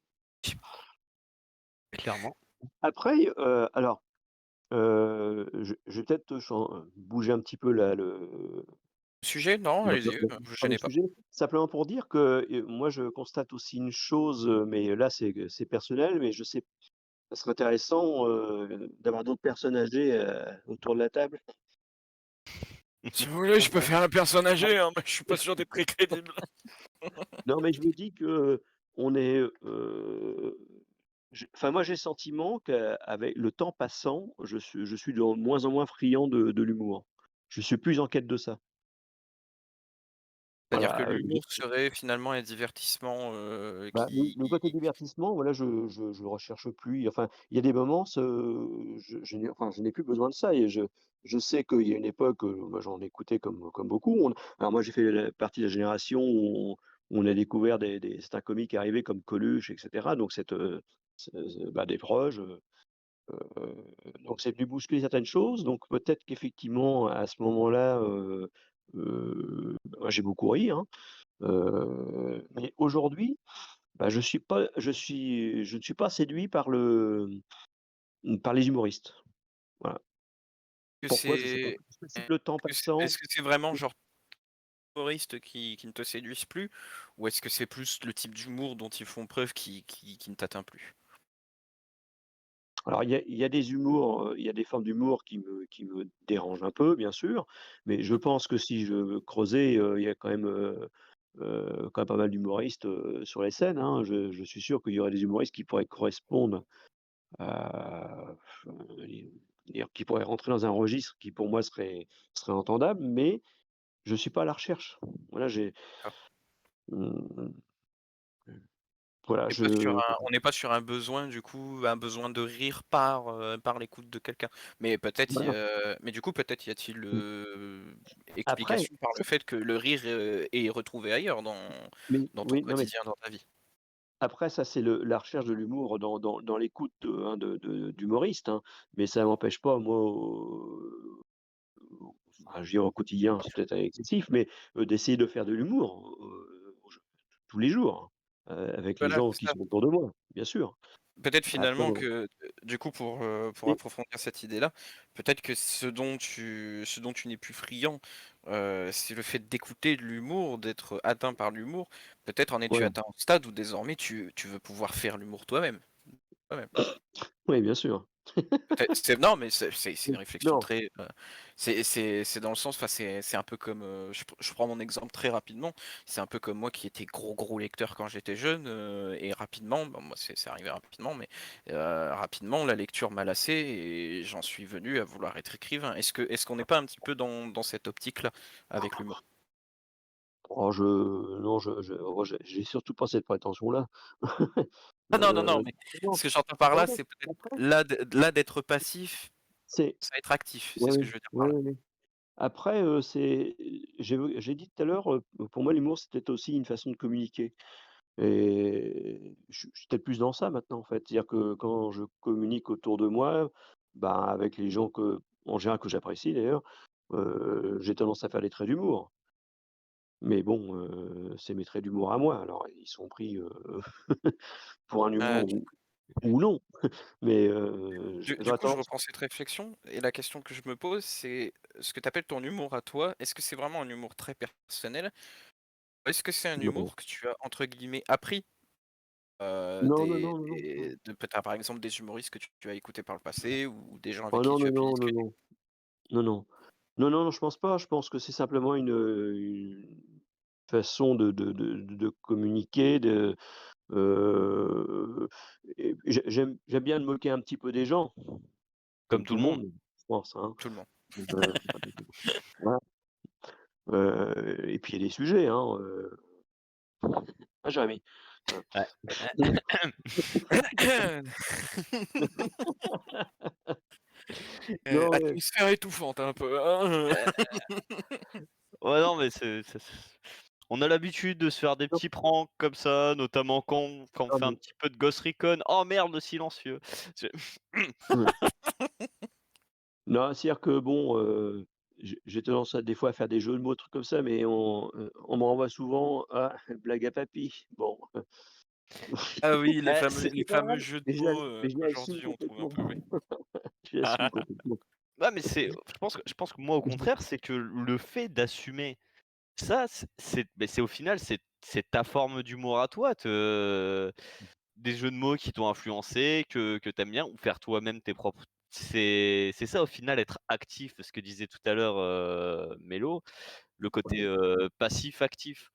clairement. Après, alors, je vais peut-être bouger un petit peu sujet? Non, allez-y, vous le gênez pas. sujet, simplement pour dire que, moi je constate aussi une chose, mais là c'est personnel, mais je sais ça serait intéressant, d'avoir d'autres personnes âgées, autour de la table. Si vous voulez, je peux faire un personne âgée, hein, mais je suis pas sûr d'être très crédible. Non, mais je me dis qu'on est, enfin moi j'ai le sentiment qu'avec le temps passant, je suis de moins en moins friand de l'humour. Je suis plus en quête de ça. C'est-à-dire que Voilà, l'humour serait finalement un divertissement, bah, le côté divertissement, voilà, je le recherche plus. Enfin, il y a des moments, je n'ai plus besoin de ça et je sais qu'il y a une époque, moi, j'en écoutais comme beaucoup. Alors moi, j'ai fait partie de la génération où on a découvert certains comiques arrivés comme Coluche et cetera, donc des proches, donc c'est venu bousculer certaines choses, donc peut-être qu'effectivement, à ce moment-là, moi, j'ai beaucoup ri, hein, mais aujourd'hui, bah, je ne suis pas séduit par les humoristes. Voilà. que Pourquoi? Je sais pas. c'est Parce que c'est le temps passant. est-ce que c'est vraiment genre humoristes qui ne te séduisent plus? Ou est-ce que c'est plus le type d'humour dont ils font preuve qui ne t'atteint plus? Alors il y a des humours, il y a des formes d'humour qui me dérangent un peu, bien sûr, mais je pense que si je creusais, il y a quand même pas mal d'humoristes, sur les scènes, hein. Je suis sûr qu'il y aurait des humoristes qui pourraient correspondre à C'est-à-dire qui pourrait rentrer dans un registre qui pour moi serait entendable, mais je suis pas à la recherche. Voilà, D'accord. mmh, voilà, Et pas sur un on n'est pas sur un besoin du coup, un besoin de rire par l'écoute de quelqu'un. Mais peut-être voilà. mais du coup peut-être y a-t-il, Mmh. Après explication par le fait que le rire, est retrouvé ailleurs mais dans ton oui, non, mais quotidien, dans ta vie? après ça, c'est la recherche de l'humour dans l'écoute, hein, d'humoristes, hein, mais ça m'empêche pas moi, enfin, je veux dire au quotidien, c'est peut-être excessif, mais, d'essayer de faire de l'humour, je tous les jours, avec les Voilà, gens c'est qui ça. sont autour de moi, bien sûr. Peut-être Après finalement bon que, du coup pour et approfondir cette idée-là, peut-être que ce dont tu n'es plus friand, c'est le fait d'écouter de l'humour, d'être atteint par l'humour. Peut-être en es-tu voilà. atteint au stade où désormais tu veux pouvoir faire l'humour toi-même. Toi-même. Oui, bien sûr. Peut-être c'est non, mais c'est une réflexion Non, très, c'est dans le sens, enfin, c'est un peu comme, je prends mon exemple très rapidement. C'est un peu comme moi qui étais gros lecteur quand j'étais jeune, et rapidement, bon moi c'est arrivé rapidement, mais, rapidement la lecture m'a lassé et j'en suis venu à vouloir être écrivain. Est-ce qu'on n'est pas un petit peu dans cette optique-là avec l'humour? oh je non, j'ai surtout pas cette prétention-là. Ah non, non, non, mais Non, ce que j'entends par non, là, non, c'est peut-être après, là d'être passif, c'est ça va être actif, c'est oui, ce que oui, je veux dire oui, par là. oui, oui. Après, j'ai dit tout à l'heure, pour moi l'humour c'était aussi une façon de communiquer et je suis peut-être plus dans ça maintenant en fait. C'est-à-dire que quand je communique autour de moi, ben, avec les gens en général que j'apprécie d'ailleurs, j'ai tendance à faire des traits d'humour. Mais bon, c'est mes traits d'humour à moi, alors ils sont pris, pour un humour Du ou non, mais du j'aurais coup, je tendance reprends cette réflexion et la question que je me pose, c'est ce que tu appelles ton humour à toi, est-ce que c'est vraiment un humour très personnel? Ou est-ce que c'est un non. humour que tu as entre guillemets «appris», Non, non, des non, non, non. de peut-être par exemple des humoristes que tu as écoutés par le passé ou des gens avec Oh qui non, tu non, as pu non, non, discuter? non. Non, non. Non, non, non, je pense pas. Je pense que c'est simplement une façon de communiquer, heu et j'aime bien me moquer un petit peu des gens, Comme comme tout tout le le monde. monde, je pense, hein. Tout le monde. Heu, voilà, et puis il y a des sujets, hein, ah Jérémy, hein. Ouais. Non, mais Atmosphère étouffante un peu, hein? Ouais, non, mais on a l'habitude de se faire des non, petits pranks comme ça, notamment quand on non, fait un mais petit peu de Ghost Recon. «Oh merde, le silencieux!» C'est mmh. Non, c'est-à-dire que bon, j'ai tendance à des fois à faire des jeux de mots, trucs comme ça, mais on me renvoie souvent: «Ah, blague à papy». Bon, Ah oui, c'est les pas fameux grave, jeux de mais mots, je l'assume qu'aujourd'hui on trouve un complètement. peu, oui. Je l'assume complètement. ouais, mais je pense que moi, au contraire, c'est que le fait d'assumer ça, c'est au final, c'est ta forme d'humour à toi, des jeux de mots qui t'ont influencé, que tu aimes bien ou faire toi-même tes propres c'est ça, au final, être actif, ce que disait tout à l'heure, Mélo, le côté, Ouais. passif-actif.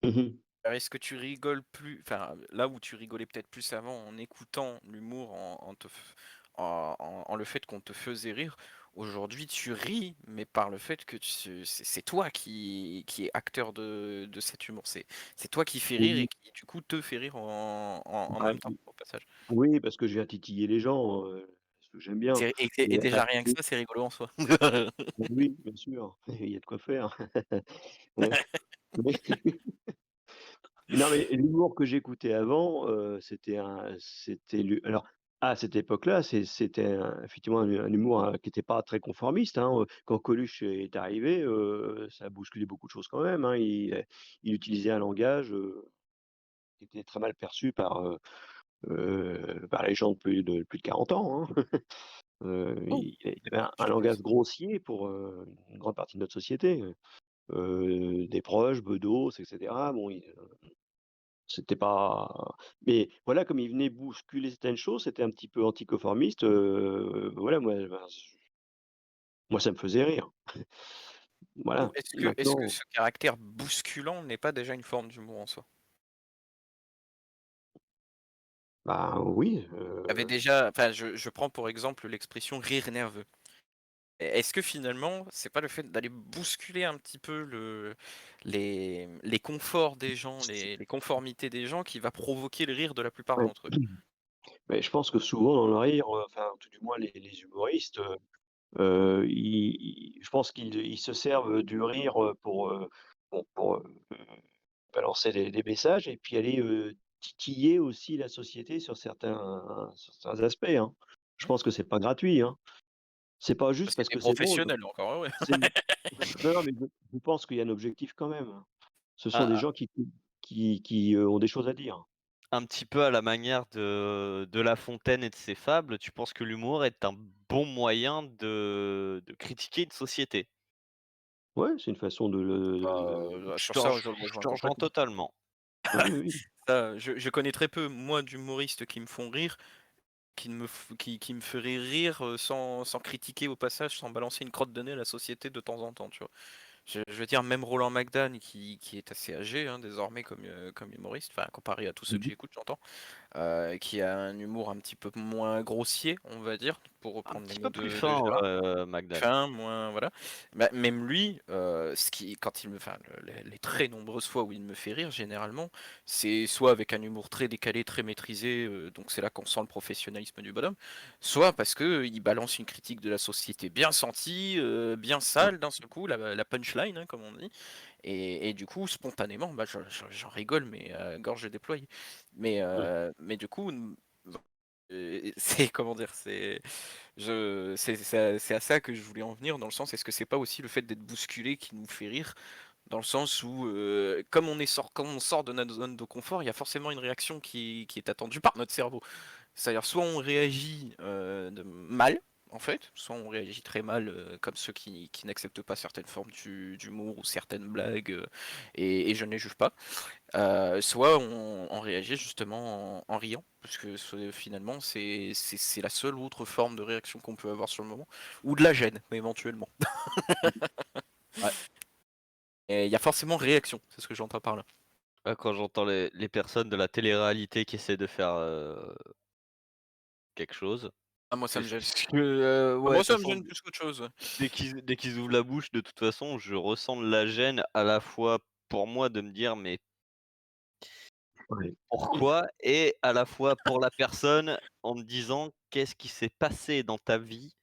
Mmh mh. Alors est-ce que tu rigoles plus enfin, là où tu rigolais peut-être plus avant en écoutant l'humour, en te f en le fait qu'on te faisait rire, aujourd'hui tu ris, mais par le fait que c'est toi qui est acteur de cet humour. C'est toi qui fais rire et Oui, qui du coup te fait rire en bah, même temps, au passage. oui, parce que je viens titiller les gens, parce que j'aime bien. Et Mais déjà rien que ça, c'est rigolo en soi. oui, bien sûr, il y a de quoi faire. Ouais, mais non, mais l'humour que j'écoutais avant, c'était à cette époque-là, c'était effectivement un humour, qui était pas très conformiste, hein, quand Coluche est arrivé, ça a bousculé beaucoup de choses quand même, hein. Il utilisait un langage, qui était très mal perçu par les gens de plus de 40 ans, hein. Oh! Il avait un Je langage précise. grossier pour, une grande partie de notre société, des proches, bedos et cetera. Bon, c'était pas mais voilà, comme il venait bousculer certaines choses, c'était un petit peu anticonformiste, voilà, moi ça me faisait rire. Ou Voilà, est-ce que maintenant ce caractère bousculant n'est pas déjà une forme d'humour en soi? Bah, oui, Avait déjà enfin je prends pour exemple l'expression «rire nerveux». Est-ce que finalement, c'est pas le fait d'aller bousculer un petit peu les conforts des gens, les conformités des gens qui va provoquer le rire de la plupart ouais. d'entre eux? Mais je pense que souvent dans le rire, enfin, tout du moins les humoristes, ils je pense qu'ils se servent du rire, pour, bon, pour, balancer des messages et puis aller, titiller aussi la société sur certains aspects, hein. Je Mmh. pense que c'est pas gratuit, hein. C'est pas juste C'est parce des que c'est drôle. professionnels encore heureux. C'est non, non, mais je pense qu'il y a un objectif quand même, hein. Ce sont des Un gens qui, ont des choses à dire. un petit peu à la manière de La Fontaine et de ses fables, tu penses que l'humour est un bon moyen de critiquer une société? Ouais, c'est une façon de le Sur ça, je le Je rejoins te rejoins complètement. totalement. oui, oui, oui. Ça, je connais très peu, moi, d'humoristes qui me font rire, qui me feraient rire, sans critiquer au passage, sans balancer une crotte de nez à la société de temps en temps, tu vois? Je veux dire même Roland McDan qui est assez âgé, hein, désormais comme humoriste, enfin comparé à tous ceux que Mmh. j'écoute j'entends, qui a un humour un petit peu moins grossier, on va dire, pour Un reprendre les petit mots peu plus de fin, Gérard. Magdan. Fin, moins voilà. Bah, même lui, ce qui quand il me enfin, les très nombreuses fois où il me fait rire généralement, c'est soit avec un humour très décalé, très maîtrisé, donc c'est là qu'on sent le professionnalisme du bonhomme, soit parce qu'il balance une critique de la société bien sentie, bien Ouais, sale d'un seul coup, la punchline, hein, comme on dit et du coup spontanément, bah, j'en rigole mais gorge déployée. ouais, Mais du coup, c'est comment dire? C'est à ça que je voulais en venir dans le sens, est-ce que c'est pas aussi le fait d'être bousculé qui nous fait rire? Dans le sens où, comme on sort de notre zone de confort, il y a forcément une réaction qui est attendue par notre cerveau. C'est-à-dire soit on réagit, de mal, en fait, soit on réagit très mal, comme ceux qui n'acceptent pas certaines formes d'humour ou certaines blagues, et je ne les juge pas. Soit on réagit justement en riant, parce que finalement c'est la seule autre forme de réaction qu'on peut avoir sur le moment, ou de la gêne éventuellement. Ouais. Et il y a forcément réaction, c'est ce que j'entends par là. Ouais, quand j'entends les personnes de la télé-réalité qui essaient de faire, quelque chose, Ah moi ça me gêne. puisque, Ah ouais, moi de toute ça me façon, gêne plus qu'autre chose, ouais. dès qu'ils ouvrent la bouche, de toute façon, je ressens de la gêne à la fois pour moi de me dire: «Mais ouais. pourquoi?» et à la fois pour la personne en me disant: «Qu'est-ce qui s'est passé dans ta vie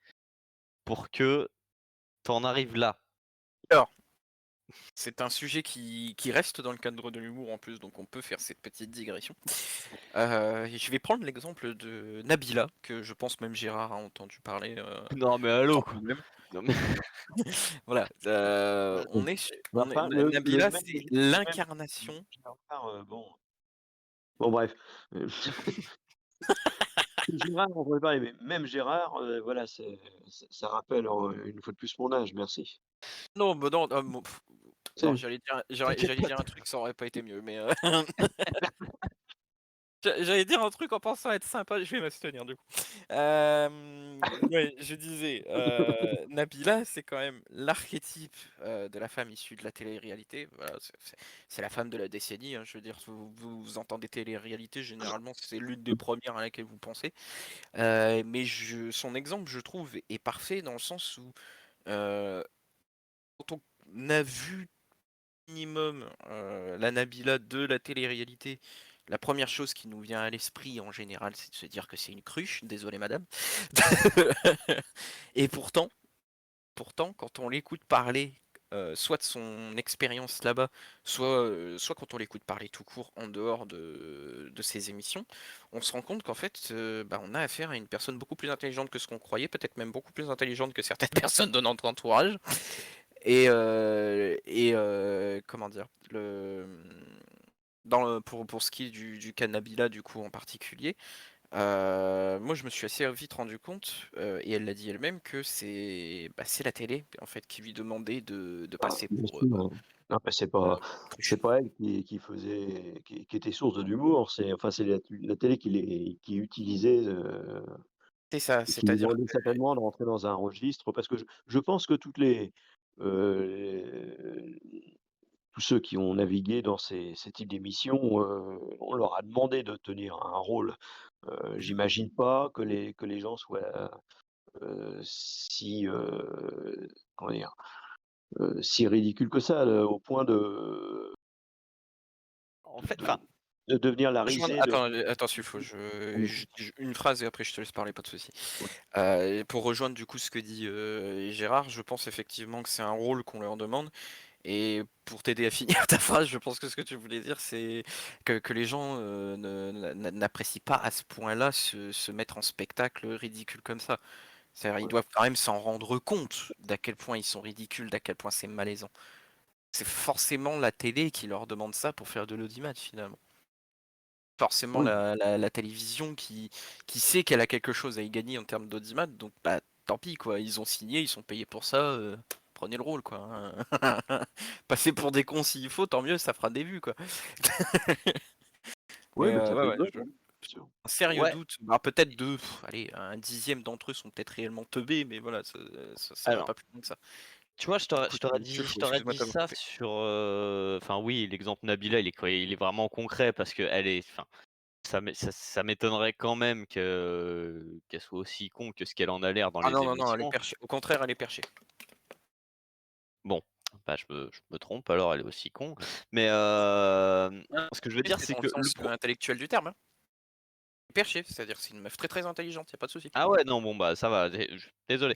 pour que tu en arrives là?» Alors, c'est un sujet qui reste dans le cadre de l'humour en plus, donc on peut faire cette petite digression. Je vais prendre l'exemple de Nabila, que je pense même Gérard a entendu parler, Non mais sans allô! problème. Non mais Voilà, on est su Bah, on est enfin, le Nabila, même c'est le même l'incarnation. Gérard, bon bref, Gérard, on pourrait parler, mais même Gérard, voilà, ça rappelle, une fois de plus mon âge, merci. Non, bah, non, non, C'est t'inquiète j'allais pas, dire un truc, ça aurait pas été mieux, mais j'allais dire un truc en pensant être sympa, je vais m'abstenir du coup. Ouais, je disais, Nabila, c'est quand même l'archétype, de la femme issue de la télé-réalité. Voilà, c'est la femme de la décennie, hein. Je veux dire, vous entendez télé-réalité, généralement, c'est l'une des premières à laquelle vous pensez. Mais son exemple, je trouve, est parfait dans le sens où, heu, quand on a vu minimum, la Nabila de la télé-réalité, la première chose qui nous vient à l'esprit en général, c'est de se dire que c'est une cruche. Désolé madame. Et pourtant quand on l'écoute parler, soit de son expérience là-bas, soit quand on l'écoute parler tout court en dehors de ses émissions, on se rend compte qu'en fait, bah, on a affaire à une personne beaucoup plus intelligente que ce qu'on croyait, peut-être même beaucoup plus intelligente que certaines personnes de notre entourage. Comment dire? Pour ce qui est du Cannabis du coup en particulier, moi je me suis assez vite rendu compte, et elle l'a dit elle-même que c'est la télé en fait qui lui demandait de Bah, passer bien pour, sûr, hein. Non, mais c'est cruche. pas elle qui était source de l'humour, c'est la télé qui utilisait, C'est ça, et qui lui c'est-à-dire demandait certainement de rentrer dans un registre parce que je pense que toutes les, tous ceux qui ont navigué dans ces types d'émissions, on leur a demandé de tenir un rôle. J'imagine pas que les gens soient, si, comment dire? Si ridicules que ça, au point En fait, de enfin, de devenir la Rejoindre risée de attends, attends Sufo, allez, une phrase et après je te laisse parler, pas de souci. ouais. Pour rejoindre du coup ce que dit, Gérard, je pense effectivement que c'est un rôle qu'on leur demande et pour t'aider à finir ta phrase, je pense que ce que tu voulais dire, c'est que les gens, n'apprécient pas à ce point-là se mettre en spectacle ridicule comme ça. C'est-à-dire, ils Ouais. doivent quand même s'en rendre compte d'à quel point ils sont ridicules, d'à quel point c'est malaisant. C'est forcément la télé qui leur demande ça pour faire de l'audimat finalement. Forcément Oui, la télévision qui sait qu'elle a quelque chose à y gagner en termes d'audimat, donc bah, tant pis quoi, ils ont signé, ils sont payés pour ça, prenez le rôle quoi, hein. Passez pour des cons s'il faut, tant mieux, ça fera des vues quoi. ouais, Mais mais ça ouais, peut ouais, être vrai, je hein, bien sûr. un sérieux ouais, doute, bah, peut-être allez, un dixième d'entre eux sont peut-être réellement teubés, mais voilà, ça va alors, pas plus loin que ça. tu vois, Du coup, je Tufo, t'aurais excuse-moi de dit t'avoir ça coupé. sur, enfin oui, l'exemple Nabila, il est vraiment concret parce qu'elle est, enfin, ça m'étonnerait quand même qu'elle soit aussi con que ce qu'elle en a l'air dans Ah les non, non, non, elle est émissions. perchée. Au contraire, elle est perchée. Bon, bah, je me trompe alors, elle est aussi con. Mais, Ah, ce que je veux oui, dire, c'est c'est dans le que le sens, pro intellectuel du terme, hein. Perchée, c'est-à-dire c'est une meuf très, très intelligente, y a pas de souci. ah ouais, non, bon, bah, ça va, désolé.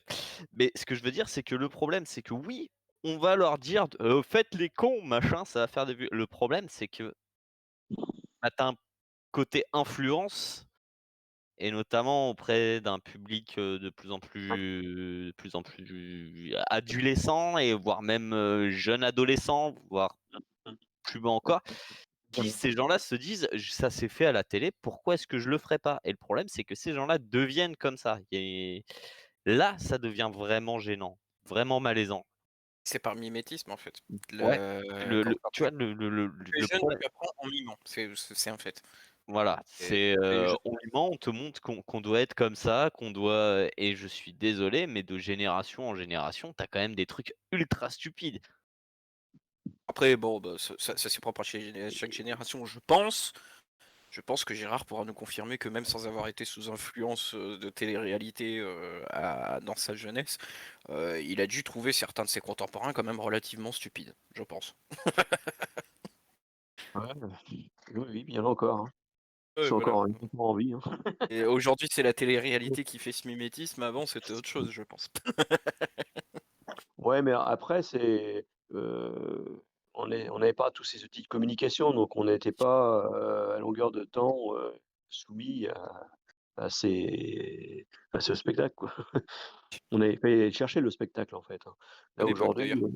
Mais ce que je veux dire, c'est que le problème, c'est que oui, on va leur dire d «Faites les cons, machin, ça va faire des vues». Le problème, c'est que, bah, tu un côté influence et notamment auprès d'un public, de plus en plus adolescent et voire même, jeune adolescent, voire plus bas encore, qui ces gens-là se disent: «J Ça s'est fait à la télé, pourquoi est-ce que je le ferais pas?» Et le problème, c'est que ces gens-là deviennent comme ça. Et là, ça devient vraiment gênant, vraiment malaisant. C'est par mimétisme, en fait. Ouais, Le quand tu vois, tu es le jeune, problème, tu apprends en mimant, c'est un fait. voilà, Et c'est, les jeunes on lui ment, on te montre qu'on doit être comme ça, qu'on doit, et je suis désolé, mais de génération en génération, tu as quand même des trucs ultra stupides. après bon, bah, ça c'est propre à chaque génération, je pense. Je pense que Gérard pourra nous confirmer que même sans avoir été sous influence, de télé-réalité, dans sa jeunesse, il a dû trouver certains de ses contemporains quand même relativement stupides, je pense. Ouais, oui, oui, bien encore, hein. Ils Ouais, sont voilà. encore en vie, hein. Et aujourd'hui, c'est la télé-réalité qui fait ce mimétisme, avant c'était autre chose, je pense. Ouais, mais après on n'avait pas tous ces outils de communication, donc on n'était pas, à longueur de temps, soumis à ce spectacle, quoi. On avait pas aller chercher le spectacle, en fait, hein. Là, Bonne époque aujourd'hui, d'ailleurs.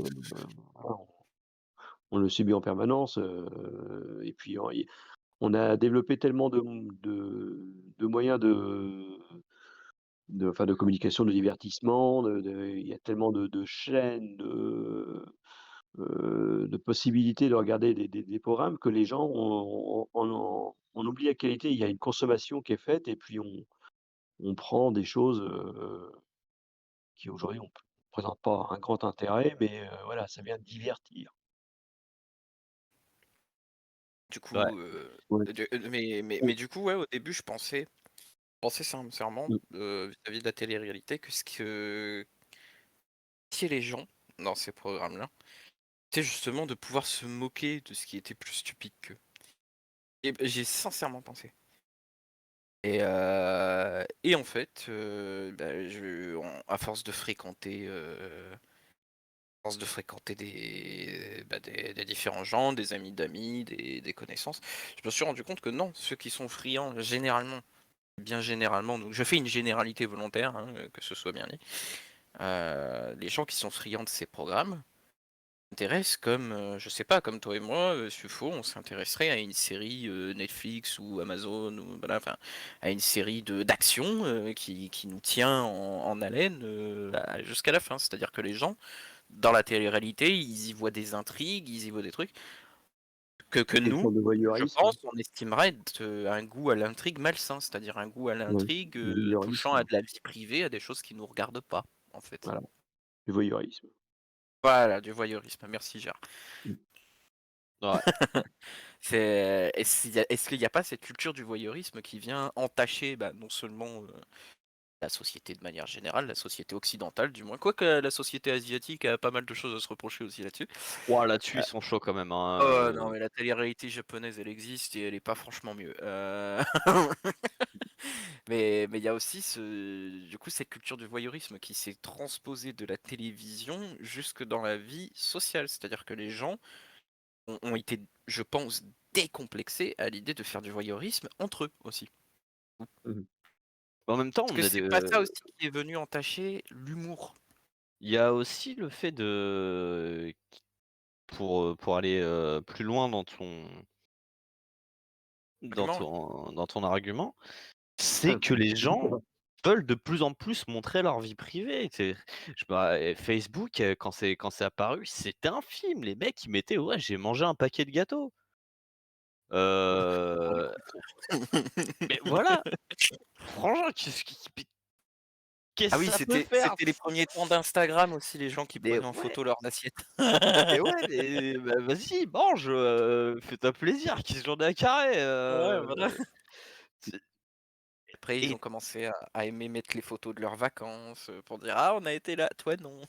voilà, on le subit en permanence, et puis on a développé tellement de moyens de communication, de divertissement, il y a tellement de chaînes, de possibilités de regarder des programmes que les gens on oublie la qualité. Il y a une consommation qui est faite et puis on prend des choses, qui aujourd'hui on présente pas un grand intérêt, mais voilà, ça vient divertir. Du Ouais, coup, Ouais. mais du coup, ouais, au début, je pensais sincèrement, Mmh. vis-à-vis de la télé-réalité que ce que si les gens, dans ces programmes-là, c'était justement de pouvoir se moquer de ce qui était plus stupide qu'eux. Et bah, j'y ai sincèrement pensé. Et en fait, bah, à force de fréquenter des différents gens, des amis d'amis, des connaissances, je me suis rendu compte que non, ceux qui sont friands généralement, bien généralement, donc je fais une généralité volontaire, hein, que ce soit bien dit, les gens qui sont friands de ces programmes s'intéressent comme, je sais pas, comme toi et moi, Sufo, on s'intéresserait à une série, Netflix ou Amazon ou voilà, enfin, à une série d'action, qui nous tient en haleine, jusqu'à la fin. C'est-à-dire que les gens, dans la télé-réalité, ils y voient des intrigues, ils y voient des trucs que C'est une nous, forme de je voyeurisme. pense, on estimerait être, un goût à l'intrigue malsain, c'est-à-dire un goût à Oui, l'intrigue, du touchant à voyeurisme, de la vie privée, à des choses qui nous regardent pas, en fait. voilà, du voyeurisme. Voilà, du voyeurisme. Merci Gérard. Mmh. Ouais. Est-ce qu'il y a pas cette culture du voyeurisme qui vient entacher, bah, non seulement, la société de manière générale, la société occidentale du moins, quoique la société asiatique a pas mal de choses à se reprocher aussi là-dessus. Ouah, là-dessus, Heu, ils sont chauds quand même, hein, oh non, mais la télé-réalité japonaise, elle existe et elle est pas franchement mieux. Mais il y a aussi du coup, cette culture du voyeurisme qui s'est transposée de la télévision jusque dans la vie sociale. C'est-à-dire que les gens ont été, je pense, décomplexés à l'idée de faire du voyeurisme entre eux aussi. Mmh. en même temps, Est-ce on que a c'est pas ça de aussi qui est venu entacher l'humour? il y a aussi le fait de pour aller, plus loin Argument, ouais. dans ton argument, c'est que les gens veulent de plus en plus montrer leur vie privée. Facebook, quand c'est apparu, c'était un film. Les mecs, ils mettaient: «Ouais, j'ai mangé un paquet de gâteaux». Bon, Heu, mais voilà, franchement, Ah qu'est-ce que oui, ça peut faire? c'était les premiers temps d'Instagram aussi, les gens qui Mais prenaient en ouais, photo leurs assiettes. mais ouais, mais bah, vas-y, mange, fais-toi plaisir, qu'est-ce que j'en ai à carrer, Ouais, voilà. c'est Après, ils et ont commencé à aimer mettre les photos de leurs vacances, pour dire: «Ah, on a été là, toi non».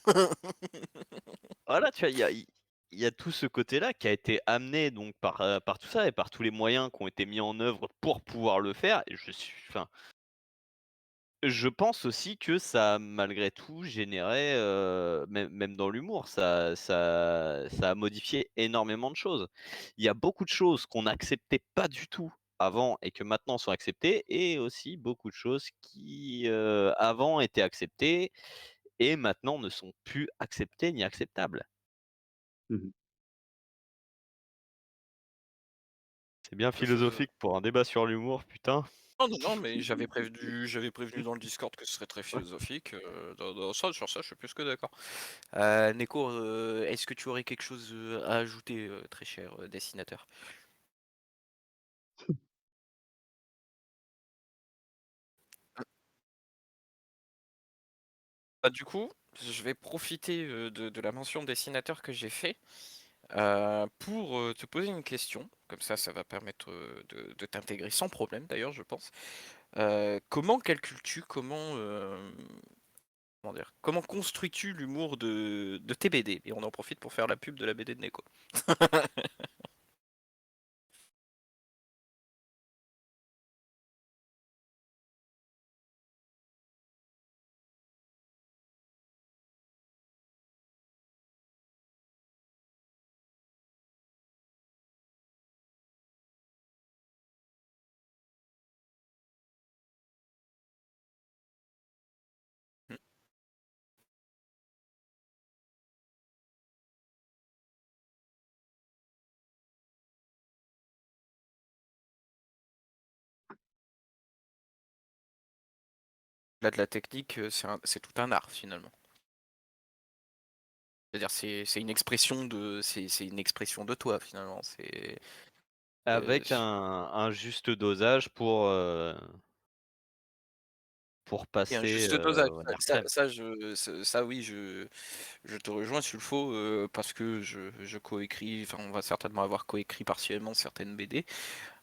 voilà, tu vois, il y a tout ce côté-là qui a été amené donc par tout ça et par tous les moyens qui ont été mis en œuvre pour pouvoir le faire et je pense aussi que ça a malgré tout généré, même dans l'humour, ça a modifié énormément de choses. Il y a beaucoup de choses qu'on n'acceptait pas du tout avant et que maintenant sont acceptées et aussi beaucoup de choses qui, avant étaient acceptées et maintenant ne sont plus acceptées ni acceptables. Mmh. C'est bien Je philosophique pour un débat sur l'humour, putain. Non, non, non, mais j'avais prévenu dans le Discord que ce serait très Ouais. philosophique, dans ça sur ça, je suis plus que d'accord. Neko, est-ce que tu aurais quelque chose, à ajouter, très cher, dessinateur? Bah, du coup, je vais profiter, de la mention dessinateur que j'ai fait, pour, te poser une question. Comme ça va permettre, de t'intégrer sans problème d'ailleurs, je pense. Comment calcules-tu, comment dire? Comment construis-tu l'humour de tes BD? Et on en profite pour faire la pub de la BD de Neko. Mmh. Là, de la technique, c'est tout un art finalement. C'est-à-dire c'est une expression c'est une expression de toi finalement, heu, Avec un juste dosage pour et un passer, juste dosage. en Ça extrême. ça je ça oui, je te rejoins sur le faux, parce que je coécris, enfin on va certainement avoir coécrit partiellement certaines BD.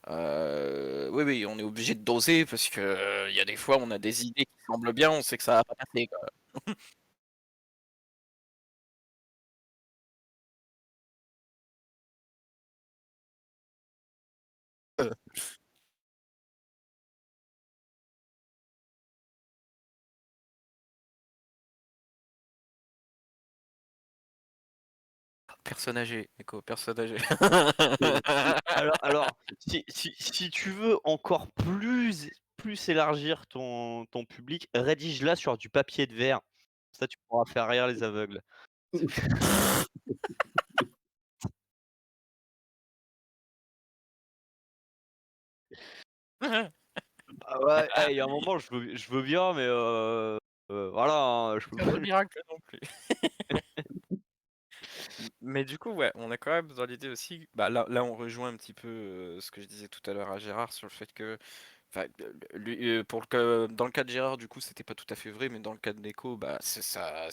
Oui, oui, on est obligé de doser parce que, il y a des fois on a des idées qui semblent bien, on sait que ça va pas passer quoi. Personne âgée, Nico, personne âgée. Alors, si tu veux encore plus élargir ton public, rédige-la sur du papier de verre. Ça, tu pourras faire rire les aveugles. Bah, ouais, il y a un moment, je veux bien, mais voilà, hein, je peux Pas pas de miracle non plus. Mais du coup, ouais, on est quand même dans l'idée aussi, bah, là on rejoint un petit peu, ce que je disais tout à l'heure à Gérard sur le fait que, enfin, lui, dans le cas de Gérard, du coup, c'était pas tout à fait vrai, mais dans le cas de Neko, bah, ça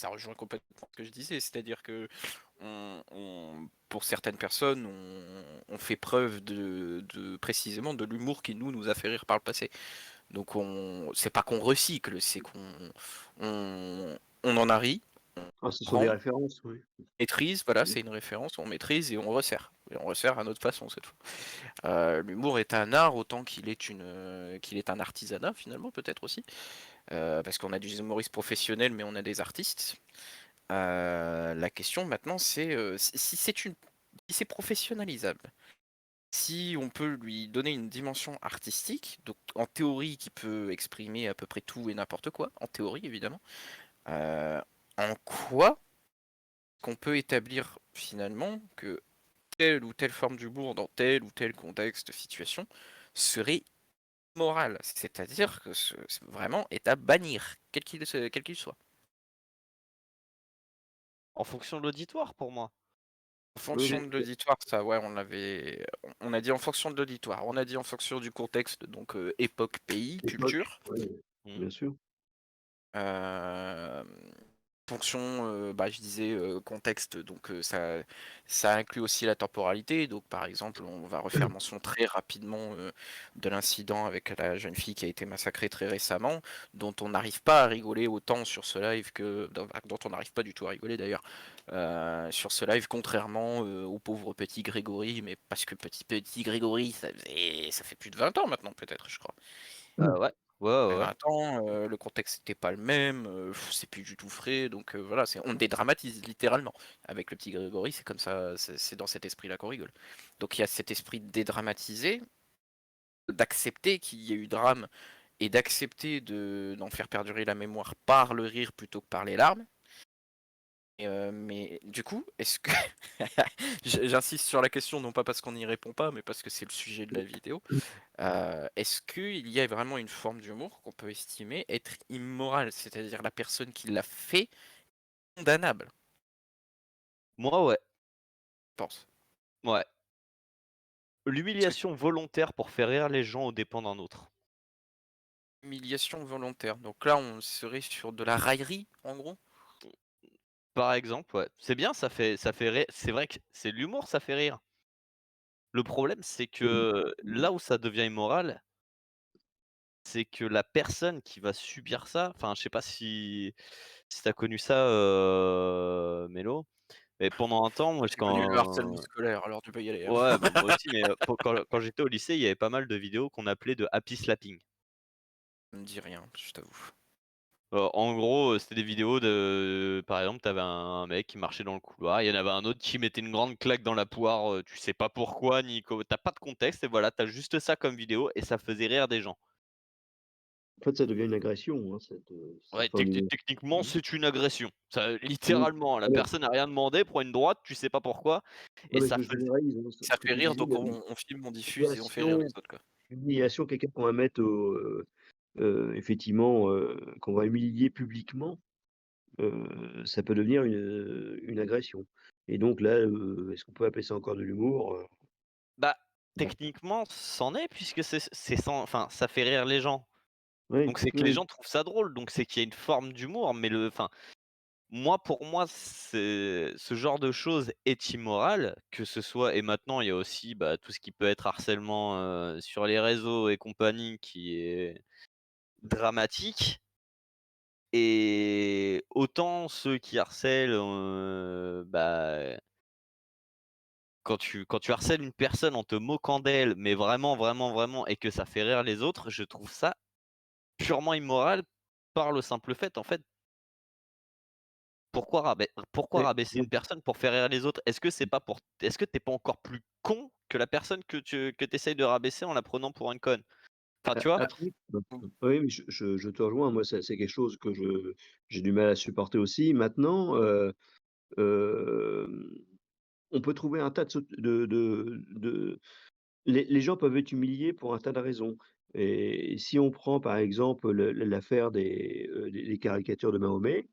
rejoint complètement ce que je disais. C'est-à-dire que pour certaines personnes, on fait preuve précisément de l'humour qui nous a fait rire par le passé. Donc c'est pas qu'on recycle, c'est on en a ri, Ah, ce sont des prend, références, oui. maîtrise, voilà, Mmh. c'est une référence, on maîtrise et on resserre. Et on resserre à notre façon cette fois. L'humour est un art autant qu'il est un artisanat finalement peut-être aussi, parce qu'on a des humoristes professionnels, mais on a des artistes. La question maintenant c'est, si c'est professionnalisable, si on peut lui donner une dimension artistique, donc en théorie qui peut exprimer à peu près tout et n'importe quoi, en théorie évidemment, heu, en quoi qu'on peut établir finalement que telle ou telle forme d'humour dans tel ou tel contexte, situation, serait immorale? C'est-à-dire que vraiment est à bannir, quel qu'il soit. En fonction de l'auditoire pour moi. En Oui, fonction mais de l'auditoire, ça ouais, on a dit en fonction de l'auditoire, on a dit en fonction du contexte, donc époque, pays, l'époque, culture. ouais, Mmh. bien sûr. Hem, fonction, bah, je disais, contexte, donc ça inclut aussi la temporalité. Donc par exemple, on va refaire mention très rapidement, de l'incident avec la jeune fille qui a été massacrée très récemment, dont on n'arrive pas à rigoler autant sur ce live que dont on n'arrive pas du tout à rigoler d'ailleurs, sur ce live, contrairement, au pauvre petit Grégory, mais parce que petit Grégory, ça fait plus de 20 ans maintenant peut-être, je crois. Ouais. Ouais, ouais, Fait ouais. 20 ans, le contexte n'était pas le même, c'est plus du tout frais, donc voilà, on dédramatise littéralement. Avec le petit Grégory, c'est comme ça, c'est dans cet esprit-là qu'on rigole. Donc il y a cet esprit de dédramatiser, d'accepter qu'il y ait eu drame et d'accepter d'en faire perdurer la mémoire par le rire plutôt que par les larmes. Mais du coup, est-ce que j'insiste sur la question, non pas parce qu'on n'y répond pas, mais parce que c'est le sujet de la vidéo. Est-ce qu'il y a vraiment une forme d'humour qu'on peut estimer être immorale? C'est-à-dire la personne qui l'a fait, condamnable, Moi, ouais. je pense. Ouais. Parce que L'humiliation volontaire pour faire rire les gens aux dépens d'un autre. humiliation volontaire. Donc là, on serait sur de la raillerie, en gros? Par exemple, ouais. C'est bien, ça fait rire. C'est vrai que c'est de l'humour, ça fait rire. Le problème, c'est Mmh. que là où ça devient immoral, c'est que la personne qui va subir ça, enfin, je sais pas si tu as connu ça, Mélo, mais pendant un temps, moi, J'ai connu le harcèlement quand scolaire, alors tu peux y aller, hein. ouais, bah, moi aussi, mais quand j'étais au lycée, il y avait pas mal de vidéos qu'on appelait de happy slapping. Ça me dit rien, je t'avoue. En gros, c'était des vidéos de par exemple, tu avais un mec qui marchait dans le couloir, il y en avait un autre qui mettait une grande claque dans la poire, tu sais pas pourquoi ni co tu pas de contexte et voilà, tu as juste ça comme vidéo et ça faisait rire des gens. En fait, ça devient une agression, hein, cette Ouais, forme d'humour. techniquement, Mmh. c'est une agression. Ça Mmh. littéralement, la Alors, personne a rien demandé, prend une droite, tu sais pas pourquoi et non, mais ça je faisait généralise, hein, ce Ça ce que fait tu rire, disais, donc on filme, on diffuse et on fait rire les l'humiliation autres, quoi. l'humiliation, quelqu'un qu'on va mettre effectivement, qu'on va humilier publiquement, ça peut devenir une agression et donc là, est-ce qu'on peut appeler ça encore de l'humour? bah, Bah, techniquement, c'en est puisque c'est sans enfin, ça fait rire les gens. oui, Donc c'est que les oui. gens trouvent ça drôle, donc c'est qu'il y a une forme d'humour, mais enfin, pour moi, c'est ce genre de choses est immoral, que ce soit et maintenant il y a aussi, bah, tout ce qui peut être harcèlement, sur les réseaux et compagnie qui est dramatique et autant ceux qui harcèlent, bah, quand tu harcèles une personne en te moquant d'elle, mais vraiment, vraiment, vraiment et que ça fait rire les autres, je trouve ça purement immoral par le simple fait, en fait. Pourquoi Mais rabaisser donc une personne pour faire rire les autres? Est-ce que tu es pas encore plus con que la personne que tu essayes de rabaisser en la prenant pour une conne? Enfin, tu vois? après Mmh. oui, mais je te rejoins. Moi, c'est quelque chose que j'ai du mal à supporter aussi. Maintenant, hem, on peut trouver un tas de les gens peuvent être humiliés pour un tas de raisons et si on prend, par exemple, l'affaire des caricatures de Mahomet,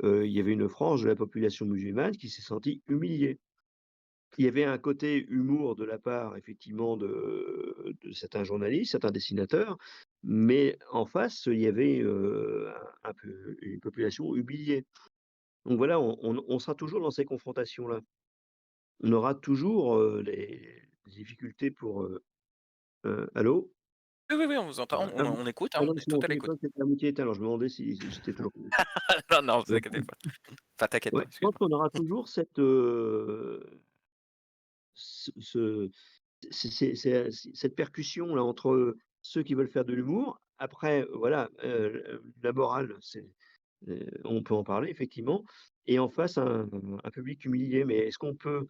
il y avait une frange de la population musulmane qui s'est sentie humiliée. Il y avait un côté humour de la part effectivement de certains journalistes, certains dessinateurs, mais en face, il y avait, un peu une population humiliée Donc voilà, on sera toujours dans ces confrontations-là. On aura toujours, les difficultés pour, allô? Oui, oui, oui, on vous entend, Ah on écoute, hein, non, on est c'est tout mon à l'écoute. téléphone qui était à moitié éteint, alors je me demandais si j'étais toujours Non, non, vous heu, inquiétez pas. Enfin, t'inquiète ouais, pas, je pense excuse-moi. qu'on aura toujours cette, ce ce cette percussion-là entre ceux qui veulent faire de l'humour. Après, voilà, la morale, on peut en parler effectivement et en face un public humilié. Mais est-ce qu'on peut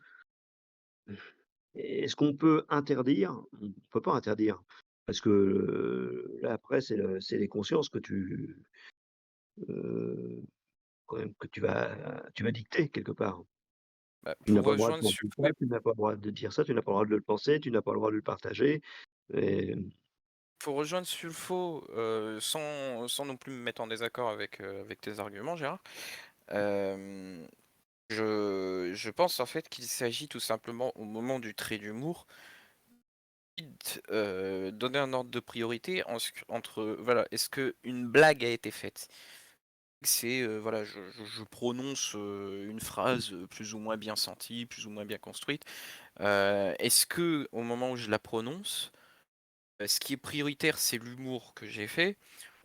interdire? On peut pas interdire parce que, là après c'est les consciences heu, quand même que tu vas dicter quelque part. Bah, Tu n'as pour pas le droit de rejoindre penser ça, oui, tu n'as pas le droit de dire ça, tu n'as pas le droit de le penser, tu n'as pas le droit de le partager et pour rejoindre Sulfo, sans non plus me mettre en désaccord avec tes arguments, Gérard, hem, je pense en fait qu'il s'agit tout simplement au moment du trait d'humour, donner un ordre de priorité entre, voilà, est-ce qu'une blague a été faite? C'est, voilà, je prononce, une phrase, plus ou moins bien sentie, plus ou moins bien construite. Est-ce que au moment où je la prononce, ce qui est prioritaire, c'est l'humour que j'ai fait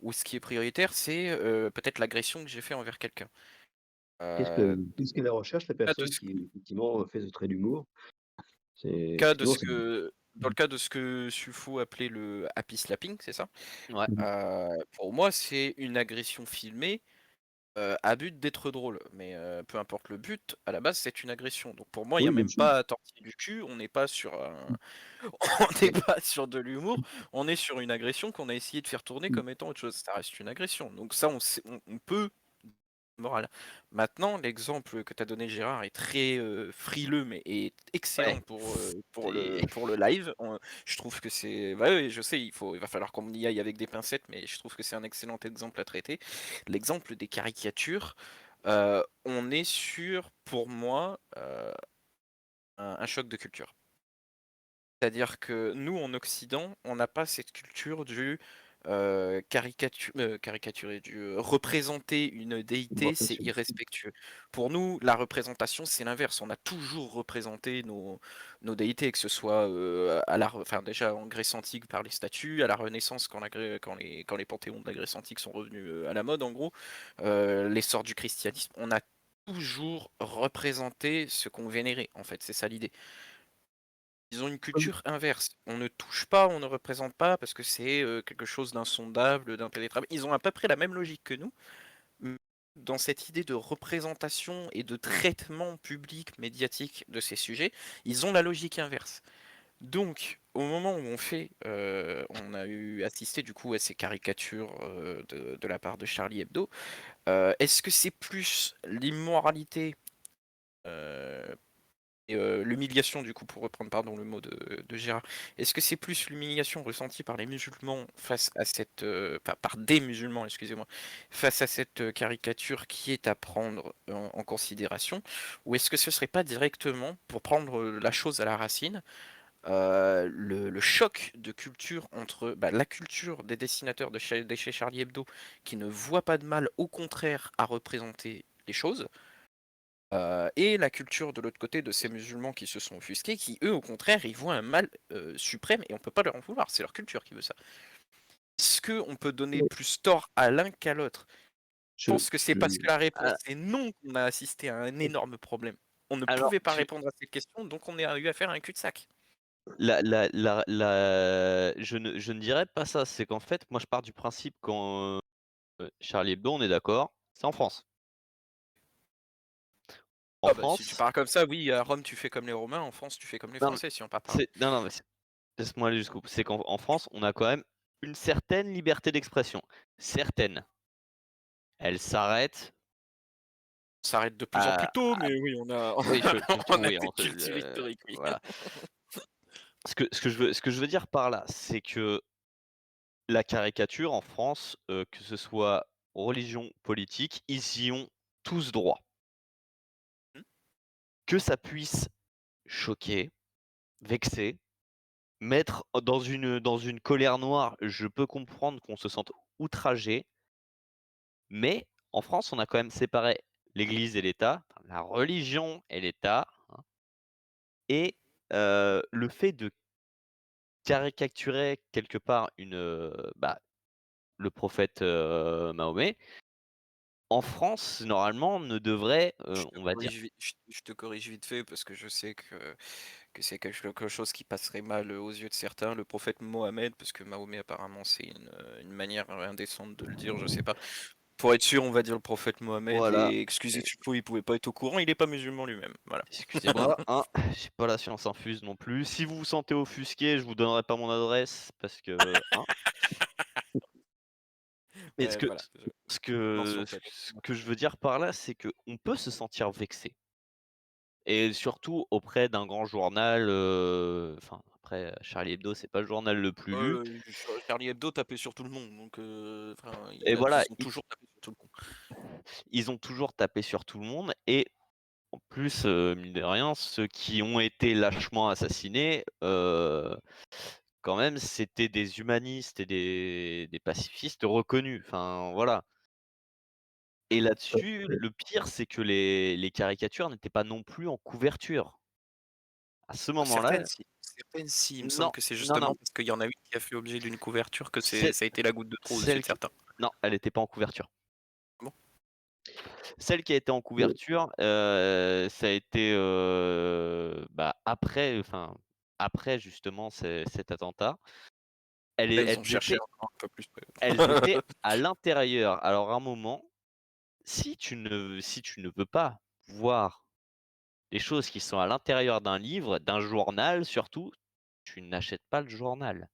ou ce qui est prioritaire, c'est, peut-être l'agression que j'ai fait envers quelqu'un? qu'est-ce Heu, que qu'est-ce qu'elle recherche la cas de personne ce qui effectivement fait ce trait d'humour? C'est cas de effectivement ce c'est que dans le cas de ce que Sufo appelait le happy slapping, c'est ça? Ouais. mmh Pour moi, c'est une agression filmée, à but d'être drôle, mais peu importe le but, à la base, c'est une agression. Donc pour moi, il y a oui, bien même sûr. pas à tortiller du cul, on n'est pas sur un on n'est Mais pas sur de l'humour, on est sur une agression qu'on a essayé de faire tourner mmh, comme étant autre chose. Ça reste une agression. Donc ça, on peut morale. Maintenant, l'exemple que tu as donné Gérard est très, frileux, mais est excellent Ouais. C'est pour le live. Je trouve que c'est bah, oui, je sais, il va falloir qu'on y aille avec des pincettes, mais je trouve que c'est un excellent exemple à traiter. L'exemple des caricatures, on est sur, pour moi, un choc de culture. C'est-à-dire que nous, en Occident, on n'a pas cette culture du, caricaturer, du, représenter une une déité, c'est rotation. irrespectueux. Pour nous, la représentation, c'est l'inverse. On a toujours représenté nos déités, que ce soit, à la re enfin, déjà en Grèce antique par les statues, à la Renaissance quand les panthéons de la Grèce antique sont revenus, à la mode en gros, l'essor du christianisme, on a toujours représenté ce qu'on vénérait, en fait, c'est ça l'idée. Ils ont une Oui, culture inverse. On ne touche pas, on ne représente pas parce que c'est, quelque chose d'insondable, d'impénétrable. Ils ont à peu près la même logique que nous, mmh, dans cette idée de représentation et de traitement public, médiatique de ces sujets, ils ont la logique inverse. Donc, au moment où on a eu assisté du coup à ces caricatures, de la part de Charlie Hebdo, est-ce que c'est plus l'immoralité, heu et l'humiliation du coup, pour reprendre, pardon, le mot de Gérard. Est-ce que c'est plus l'humiliation ressentie par les musulmans face à cette, enfin par des musulmans, excusez-moi, face à cette, caricature qui est à prendre en considération? Ou est-ce que ce serait pas directement, pour prendre, la chose à la racine, le choc de culture entre, bah, la culture des dessinateurs de chez Charlie Hebdo qui ne voient pas de mal, au contraire, à représenter les choses, et la culture de l'autre côté de ces musulmans qui se sont offusqués, qui eux, au contraire, ils voient un mal, suprême et on peut pas leur en vouloir, c'est leur culture qui veut ça. Est-ce qu'on peut donner oui, plus tort à l'un qu'à l'autre? Je je pense que c'est je parce que la réponse ah, est non qu'on a assisté à un énorme problème. On ne alors pouvait pas tu répondre à cette question, donc on a eu affaire à un cul-de-sac. la je ne dirais pas ça, c'est qu'en fait, moi je pars du principe quand, Charlie Hebdo, on est d'accord, c'est en France. En Ah bah, si tu France parles comme ça, oui, à Rome, tu fais comme les Romains, en France, tu fais comme les non, mais Français, si on part par là. c'est non, non, mais laisse-moi aller jusqu'au bout. C'est qu'en France, on a quand même une certaine liberté d'expression. Certaine. Elle s'arrête On s'arrête de plus en plus à tôt, mais oui, oui, je on trouve a oui, des entre cultures historiques, oui. voilà. Ce que je veux dire par là, c'est que la caricature en France, que ce soit religion, politique, ils y ont tous droit. Mmh, Que ça puisse choquer, vexer, mettre dans une colère noire, je peux comprendre qu'on se sente outragé, mais en France, on a quand même séparé l'Église et l'État, enfin, la religion et l'État, hein, et le fait de caricaturer quelque part le prophète, Mahomet, en France, normalement, ne devrait, on va dire Je te corrige vite fait parce que je sais que c'est quelque chose qui passerait mal aux yeux de certains, le prophète Mohammed, parce que Mahomet apparemment c'est une manière indécente de le dire, je sais pas. Pour être sûr, on va dire le prophète Mohammed voilà, et excusez du coup, il pouvait pas être au courant, il est pas musulman lui-même, voilà. excusez-moi, hein, j'ai pas la science infuse non plus. Si vous vous sentez offusqué, je vous donnerai pas mon adresse parce que, hein. Mais ce Ouais, que voilà, ce mention que ce faite. ce que je veux dire par là, c'est qu'on peut se sentir vexé et surtout auprès d'un grand journal, enfin après Charlie Hebdo, c'est pas le journal le plus lu Charlie Hebdo tapait sur tout le monde, donc enfin, et voilà, ils ont toujours tapé sur tout le monde. ils ont toujours tapé sur tout le monde et en plus, mine de rien, ceux qui ont été lâchement assassinés, quand même, c'était des humanistes et des pacifistes reconnus. Enfin, voilà. Et là-dessus, Ouais. le pire, c'est que les caricatures n'étaient pas non plus en couverture. À ce moment-là Certaines si, il me semble non, que c'est non, non, justement parce qu'il y en a une qui a fait objet d'une couverture que celle ça a été la goutte de trop aux yeux celle de qui certains. non, elle était pas en couverture. Bon, Celle qui a été en Ouais. couverture, ça a été, après justement cet attentat. Elles là, é ils ont elles cherché étaient encore un peu plus. elles étaient à l'intérieur. Alors à un moment, si tu ne veux pas voir les choses qui sont à l'intérieur d'un livre, d'un journal surtout, tu n'achètes pas le journal.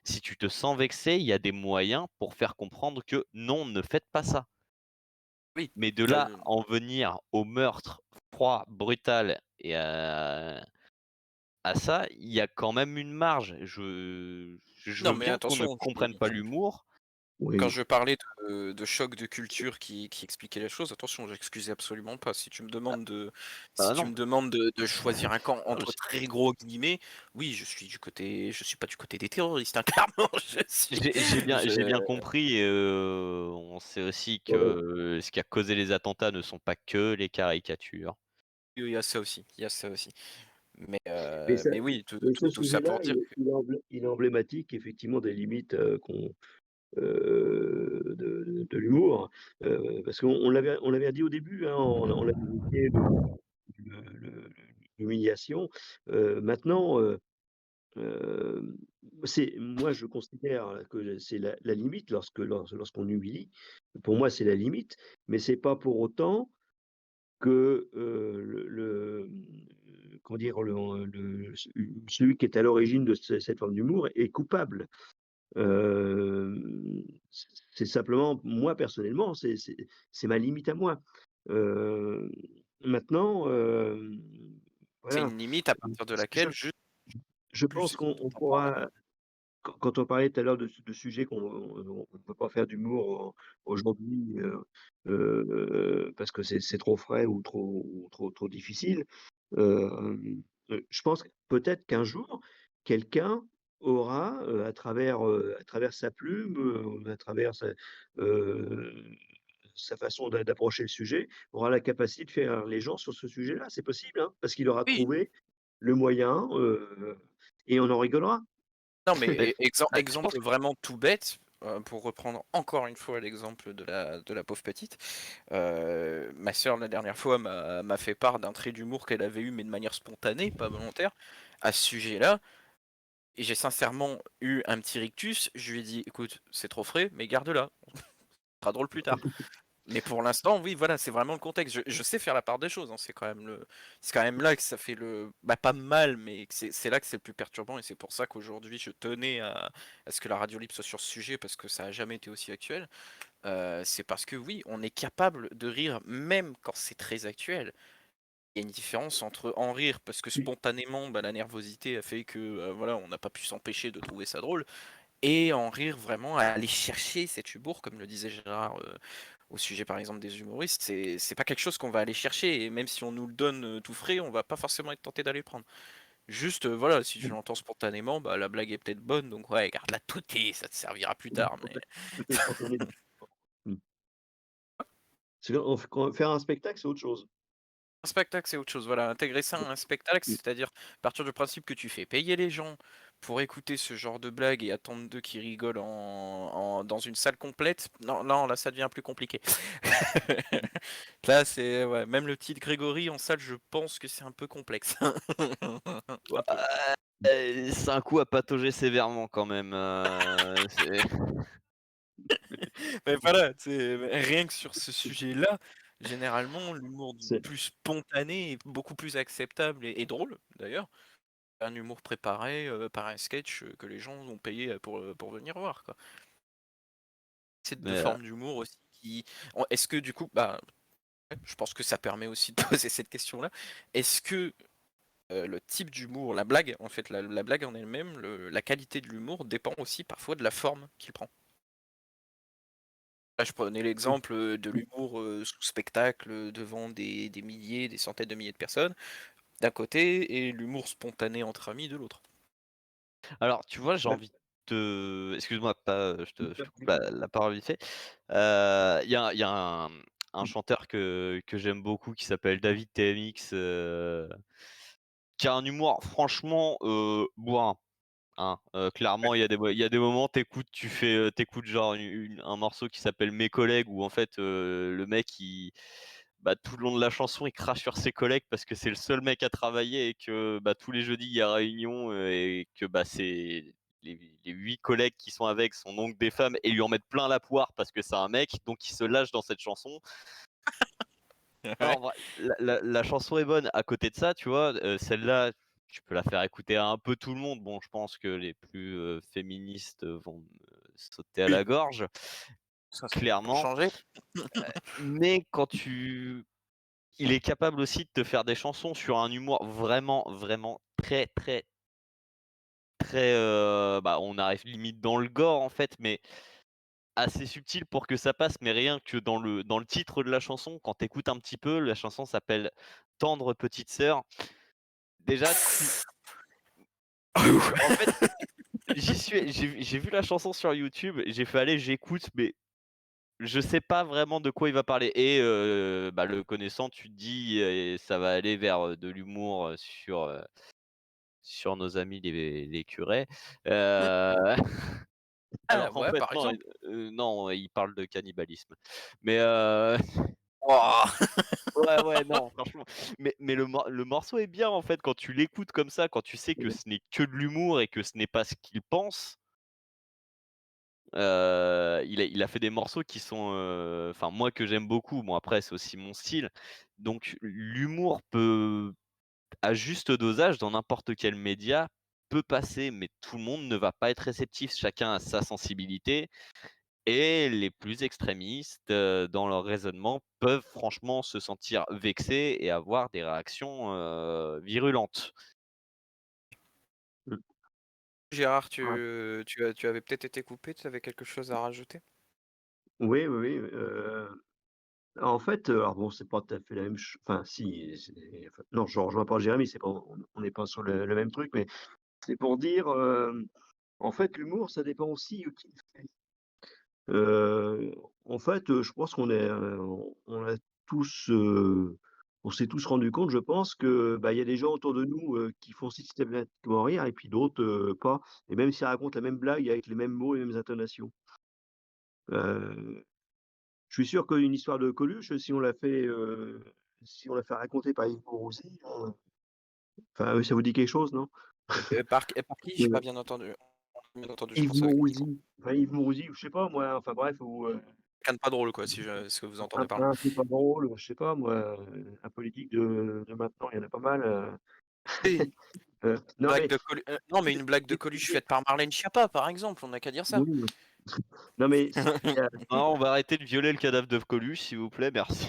Si tu te sens vexé, il y a des moyens pour faire comprendre que non, ne faites pas ça. Oui, Mais de ça, là à en venir au meurtre froid, brutal et à ça, il y a quand même une marge. Je non veux mais bien qu'on ne attention, comprenne pas l'humour. quand Oui. je parlais de choc de culture qui expliquait les choses, attention, j'excusais absolument pas. Si Ah tu non, me demandes de choisir un camp non, entre très gros guillemets, oui, je suis pas du côté des terroristes, hein, clairement, j'ai je bien compris et on sait aussi Ouais, ouais. que ce qui a causé les attentats ne sont pas que les caricatures. il y a ça aussi, il y a ça aussi. Mais ça Mais oui, mais ce tout ça pour sujet-là, dire que il est emblématique effectivement des limites, de l'humour, parce on l'avait dit au début, hein, on avait évoqué le l'humiliation. Maintenant, hem, c'est moi je considère que c'est la limite lorsqu'on humilie. Pour moi, c'est la limite, mais c'est pas pour autant que, comment dire? Celui qui est à l'origine de cette forme d'humour est coupable. Hem, c'est simplement moi personnellement, c'est ma limite à moi. Heu, Maintenant, c'est voilà, une limite à partir de je laquelle juste je plus pense qu'on t'en parles. pourra quand on parlait tout à l'heure de sujets qu'on ne peut pas faire d'humour aujourd'hui, parce que c'est trop frais ou trop difficile, je pense que peut-être qu'un jour, quelqu'un aura, à travers sa plume, à travers heu, sa façon d'approcher le sujet, aura la capacité de faire les gens sur ce sujet-là. C'est possible, hein, parce qu'il aura Oui. trouvé le moyen, et on en rigolera. Non, mais Beh, je pense exemple vraiment tout bête, pour reprendre encore une fois l'exemple de la pauvre petite, ma sœur la dernière fois m'a fait part d'un trait d'humour qu'elle avait eu, mais de manière spontanée, pas volontaire, à ce sujet-là et j'ai sincèrement eu un petit rictus. Je lui ai dit: «Écoute, c'est trop frais, mais garde-la, ce sera drôle plus tard». Mais pour l'instant, oui, voilà, c'est vraiment le contexte. Je sais faire la part des choses, hein, c'est quand même là que ça fait bah, pas mal, mais que c'est là que c'est le plus perturbant et c'est pour ça qu'aujourd'hui je tenais à ce que la radio libre soit sur ce sujet parce que ça a jamais été aussi actuel. C'est parce que oui, on est capable de rire même quand c'est très actuel. Il y a une différence entre en rire parce que Oui. spontanément, bah, la nervosité a fait que, voilà, on n'a pas pu s'empêcher de trouver ça drôle et en rire vraiment, à aller chercher cet humour comme le disait Gérard, au sujet par exemple des humoristes, c'est pas quelque chose qu'on va aller chercher et même si on nous le donne, tout frais, on va pas forcément être tenté d'aller le prendre. Juste, voilà, si tu l'entends spontanément, bah, la blague est peut-être bonne donc ouais, garde-la de côté, ça te servira plus tard mais Tout est spontané. Mmh. C'est qu'on f quand faire un spectacle, c'est autre chose. Un spectacle, c'est autre chose, voilà, intégrer ça à un spectacle, Mmh. c'est-à-dire partir du principe que tu fais payer les gens pour écouter ce genre de blagues et attendre d'eux qu'ils rigolent dans une salle complète. Non, non, là, ça devient plus compliqué. Là, c'est ouais, même le petit Grégory en salle, je pense que c'est un peu complexe. Un peu. C'est un coup à patauger sévèrement quand même, c'est Mais voilà, c'est rien que sur ce sujet-là, généralement, l'humour C'est plus spontané est beaucoup plus acceptable et drôle, d'ailleurs. Un humour préparé, par un sketch, que les gens ont payé, pour venir voir, quoi. C'est 2 mais, formes d'humour aussi qui est-ce que du coup, bah, ouais, je pense que ça permet aussi de poser cette question-là. Est-ce que, le type d'humour, la blague, en fait, la blague en elle-même, la qualité de l'humour dépend aussi parfois de la forme qu'il prend? Là, je prenais l'exemple, de l'humour, sous spectacle, devant des milliers, des centaines de milliers de personnes, d'un côté et l'humour spontané entre amis de l'autre. alors tu vois, j'ai bah, envie de excuse-moi, pas, je te coupe oui, la parole vite fait. Il y a un chanteur que j'aime beaucoup qui s'appelle David TMX, qui a un humour franchement, bourrin. Hein, clairement, il y a des moments, tu fais, tu genre un morceau qui s'appelle «Mes collègues» où en fait, le mec tout le long de la chanson, il crache sur ses collègues parce que c'est le seul mec à travailler et que, tous les jeudis, il y a réunion, et que, c'est les 8 collègues qui sont avec sont donc des femmes et lui en mettent plein la poire parce que c'est un mec, donc il se lâche dans cette chanson. Non, Ouais. en vrai, la chanson est bonne. À côté de ça, tu vois, celle-là, tu peux la faire écouter à un peu tout le monde. Bon, je pense que les plus, féministes, vont me sauter à la Oui, gorge, ça c'est pour clairement. changer. Mais il est capable aussi de te faire des chansons sur un humour vraiment, vraiment très, très, très, on arrive limite dans le gore, en fait, mais assez subtil pour que ça passe. Mais rien que dans le titre de la chanson, quand tu écoutes un petit peu, la chanson s'appelle «Tendre petite sœur». Déjà, en fait, j'ai vu la chanson sur YouTube et j'ai fait: «Allez, j'écoute», mais je sais pas vraiment de quoi il va parler et le connaissant, tu te dis, ça va aller vers, de l'humour, sur nos amis les curés, heu, Ah alors qu'en ouais, fait par non, exemple. non, il parle de cannibalisme. Mais Wouah! ouais, ouais, non, franchement, mais le morceau est bien, en fait, quand tu l'écoutes comme ça, quand tu sais que ce n'est que de l'humour et que ce n'est pas ce qu'il pense. Il a fait des morceaux qui sont, enfin moi que j'aime beaucoup, bon après c'est aussi mon style. Donc l'humour peut à juste dosage dans n'importe quel média, peut passer, mais tout le monde ne va pas être réceptif. Chacun a sa sensibilité et les plus extrémistes, dans leur raisonnement peuvent franchement se sentir vexés et avoir des réactions, virulentes. mmh. Gérard, Ouais. tu avais peut-être été coupé, tu avais quelque chose à rajouter? Oui, oui, oui, en fait, alors bon, c'est pas tout à fait la même enfin si, enfin non, je rejoins pas Jérémy, c'est pas on n'est pas sur le même truc, mais c'est pour dire, en fait, l'humour, ça dépend aussi, qui le fait. En fait, je pense qu'on est, on a tous, on s'est tous rendus compte, je pense que, il y a des gens autour de nous, qui font systématiquement rire et puis d'autres, pas et même s'ils racontent la même blague avec les mêmes mots et les mêmes intonations. Heu, je suis sûr qu'une histoire de Coluche, si on l'a fait raconter par Yves Mourouzi, enfin, ça vous dit quelque chose, non? Par qui? J'ai pas bien entendu, je Yves pense avec le micro. Mourouzi, enfin Yves Mourouzi ou je sais pas moi, enfin bref, ou, Quelqu'un de pas drôle quoi, si je ce que vous entendez par là. un truc pas drôle, je sais pas moi, un politique de maintenant, il y en a pas mal, Oui, non mais non mais une blague de c'est pour Coluche dire faite par Marlène Schiappa par exemple, on n'a qu'à dire ça. oui, non mais Non, on va arrêter de violer le cadavre de Coluche, s'il vous plaît, merci.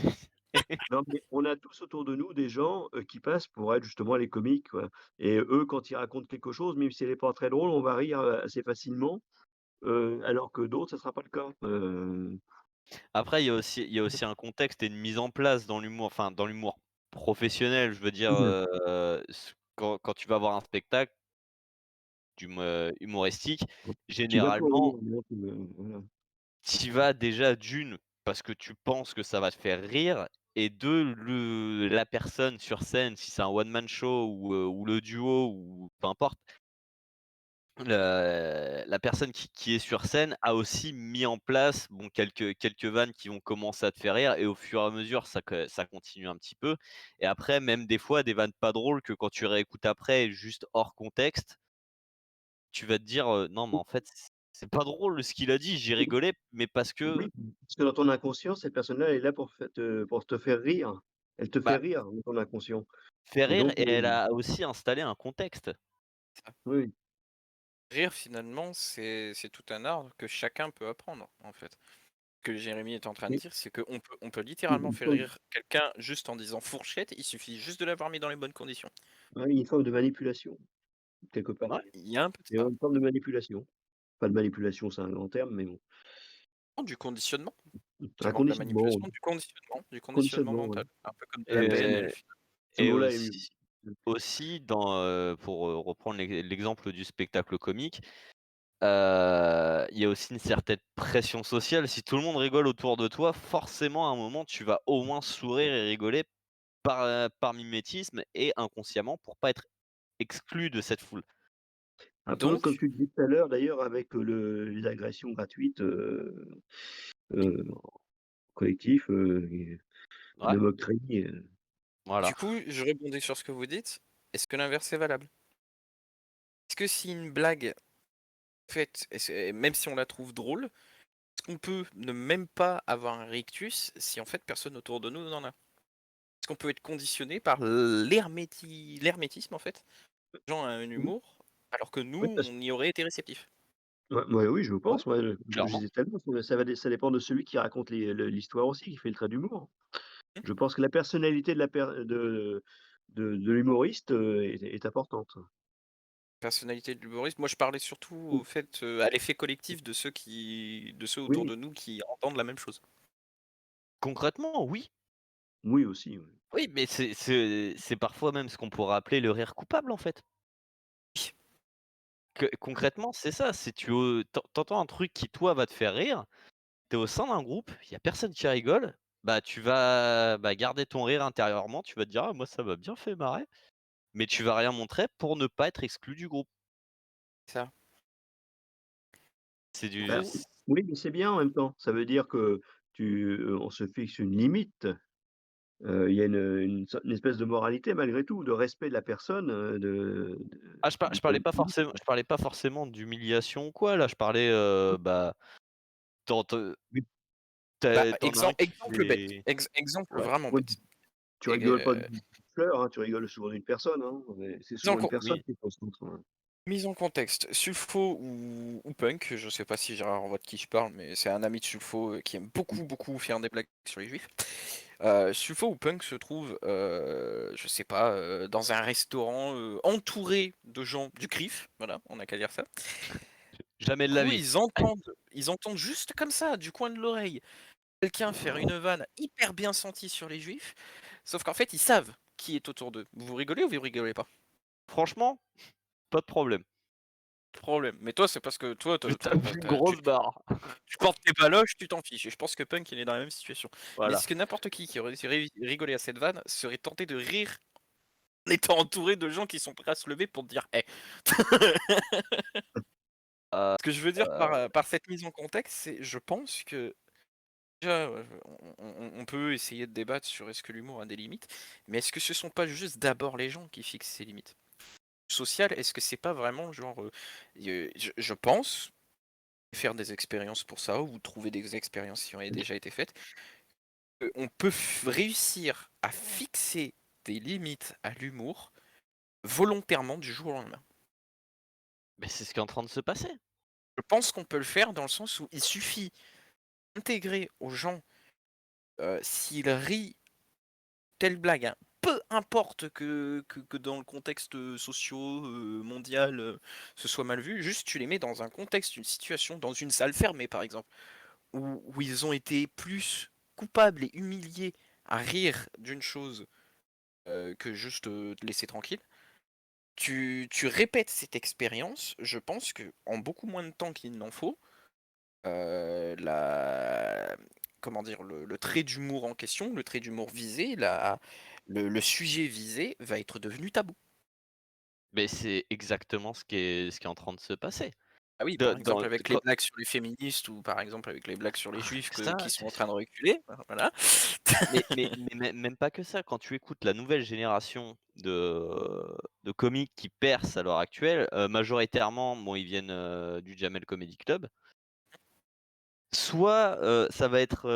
non mais on a tous autour de nous des gens, qui passent pour être justement les comiques, quoi et eux, quand ils racontent quelque chose, même si elle est pas très drôle, on va rire, assez facilement, alors que d'autres, ça sera pas le cas, Après, il y a aussi un contexte et une mise en place dans l'humour, enfin dans l'humour professionnel, je veux dire, quand tu vas voir un spectacle humoristique, tu vas pour généralement, rire, donc voilà. tu y vas déjà d'une. parce que tu penses que ça va te faire rire et 2 la personne sur scène, si c'est un one man show ou le duo ou peu importe, la personne qui est sur scène a aussi mis en place, bon, quelques vannes qui vont commencer à te faire rire et au fur et à mesure ça continue un petit peu et après même des fois des vannes pas drôles que quand tu réécoutes après juste hors contexte, tu vas te dire: «Non mais en fait c'est pas drôle ce qu'il a dit, j'ai rigolé mais parce que». Oui, parce que dans ton inconscient, cette personne-là est là pour te faire rire. Elle te fait Bah, rire dans ton inconscient fait et rire donc et elle a aussi installé un contexte. Ça. oui, Rire finalement, c'est tout un art que chacun peut apprendre en fait. Ce que Jérémy est en train de oui, dire, c'est qu'on peut littéralement une faire forme rire quelqu'un juste en disant fourchette, il suffit juste de l'avoir mis dans les bonnes conditions. ouais, une forme de manipulation, quelque part. Ouais, il y a un peu de Il y a ça. une forme de manipulation. Pas de manipulation, c'est un grand terme, mais bon. Non, du conditionnement, Un seulement de la conditionnement, manipulation, du conditionnement conditionnement, ouais. mental, un peu comme de la Et PNL. Ce et mot-là est mieux. aussi dans, pour, reprendre l'exemple du spectacle comique, il y a aussi une certaine pression sociale. Si tout le monde rigole autour de toi, forcément à un moment tu vas au moins sourire et rigoler par mimétisme et inconsciemment pour pas être exclu de cette foule. Un peu comme Donc, tu le disais tout à l'heure d'ailleurs avec, les agressions gratuites, en collectif, et Ouais, de moqueries, voilà. du coup, je rebondis sur ce que vous dites. Est-ce que l'inverse est valable? Est-ce que si une blague faite, même si on la trouve drôle, est-ce qu'on peut ne même pas avoir un rictus si en fait personne autour de nous n'en a? Est-ce qu'on peut être conditionné par l'hermétisme en fait? Les gens ont un oui, humour, alors que nous, oui parce on y aurait été réceptif. ouais, oui, je Ouais, pense, ouais, je clairement. disais tout à l'heure, ça dépend de celui qui raconte l'histoire aussi, qui fait le trait d'humour. Mmh. Je pense que la personnalité de la per de l'humoriste, est importante. Personnalité de l'humoriste. Moi, je parlais surtout Oui, au fait, à l'effet collectif de ceux autour oui, de nous qui entendent la même chose. Concrètement, oui. oui aussi, oui. Oui, mais c'est parfois même ce qu'on pourrait appeler le rire coupable, en fait. Concrètement, c'est ça, c'est tu entends un truc qui, toi, va te faire rire, tu es au sein d'un groupe, il y a personne qui rigole, bah, tu vas, bah, garder ton rire intérieurement, tu vas te dire: «Ah moi ça m'a bien fait marrer», mais tu vas rien montrer pour ne pas être exclu du groupe. Ça. C'est Du du Bah, coup, oui, mais c'est bien en même temps. Ça veut dire que on se fixe une limite. Il y a une espèce de moralité malgré tout, de respect de la personne, ah je du point parlais de pas vue. forcément je parlais pas forcément d'humiliation ou quoi, là je parlais, bah, tu te Oui, tu bah, as un qui exemple bête, fait exemple ouais, vraiment oui, bête. tu Et rigoles pas d'une fleur, hein, tu rigoles souvent d'une personne, hein, mais c'est mise en souvent une con personne oui, qui est concentre, hein. mise en contexte, Sulfo ou Punk, je sais pas si Gérard voit de qui je parle, mais c'est un ami de Sulfo, qui aime beaucoup, beaucoup faire des blagues sur les juifs. Sulfo ou Punk se trouve, je sais pas, dans un restaurant, entouré de gens du CRIF, voilà, on a qu'à dire ça. jamais Du de la coup, vie. ils entendent juste comme ça, du coin de l'oreille, quelqu'un faire une vanne hyper bien sentie sur les juifs, sauf qu'en fait, ils savent qui est autour d'eux. Vous rigolez ou vous rigolez pas? Franchement, pas de problème. Problème. Mais toi, c'est parce que toi, Je tu tape une grosse barre. portes tes baloches, tu t'en fiches. Et je pense que Punk, il est dans la même situation. Mais Voilà. est-ce que n'importe qui aurait rigolé à cette vanne serait tenté de rire en étant entouré de gens qui sont prêts à se lever pour te dire, hey. Heu, Ce que je veux dire par cette mise en contexte, c'est je pense que déjà, on peut essayer de débattre sur est-ce que l'humour a des limites, mais est-ce que ce sont pas juste d'abord les gens qui fixent ces limites? Sociales, est-ce que c'est pas vraiment genre, je pense, faire des expériences pour ça ou trouver des expériences qui ont déjà été faites, on peut réussir à fixer des limites à l'humour volontairement du jour au lendemain. mais c'est ce qui est en train de se passer. Je pense qu'on peut le faire dans le sens où il suffit d'intégrer aux gens, s'ils rient telle blague, hein, peu importe que dans le contexte, mondial, ce soit mal vu, juste tu les mets dans un contexte, une situation, dans une salle fermée par exemple, où ils ont été plus coupables et humiliés à rire d'une chose, que juste, te laisser tranquille. Tu répètes cette expérience, je pense que en beaucoup moins de temps qu'il n'en faut, la comment dire, le trait d'humour en question, le trait d'humour visé, le sujet visé va être devenu tabou. Mais c'est exactement ce qui est en train de se passer. Ah oui, De par dans exemple avec les quand blagues sur les féministes ou par exemple avec les blagues sur les juifs ça, qui sont en train de reculer, voilà. mais même pas que ça, quand tu écoutes la nouvelle génération de comiques qui percent à l'heure actuelle, majoritairement, bon, ils viennent, du Jamel Comedy Club. Soit, ça va être,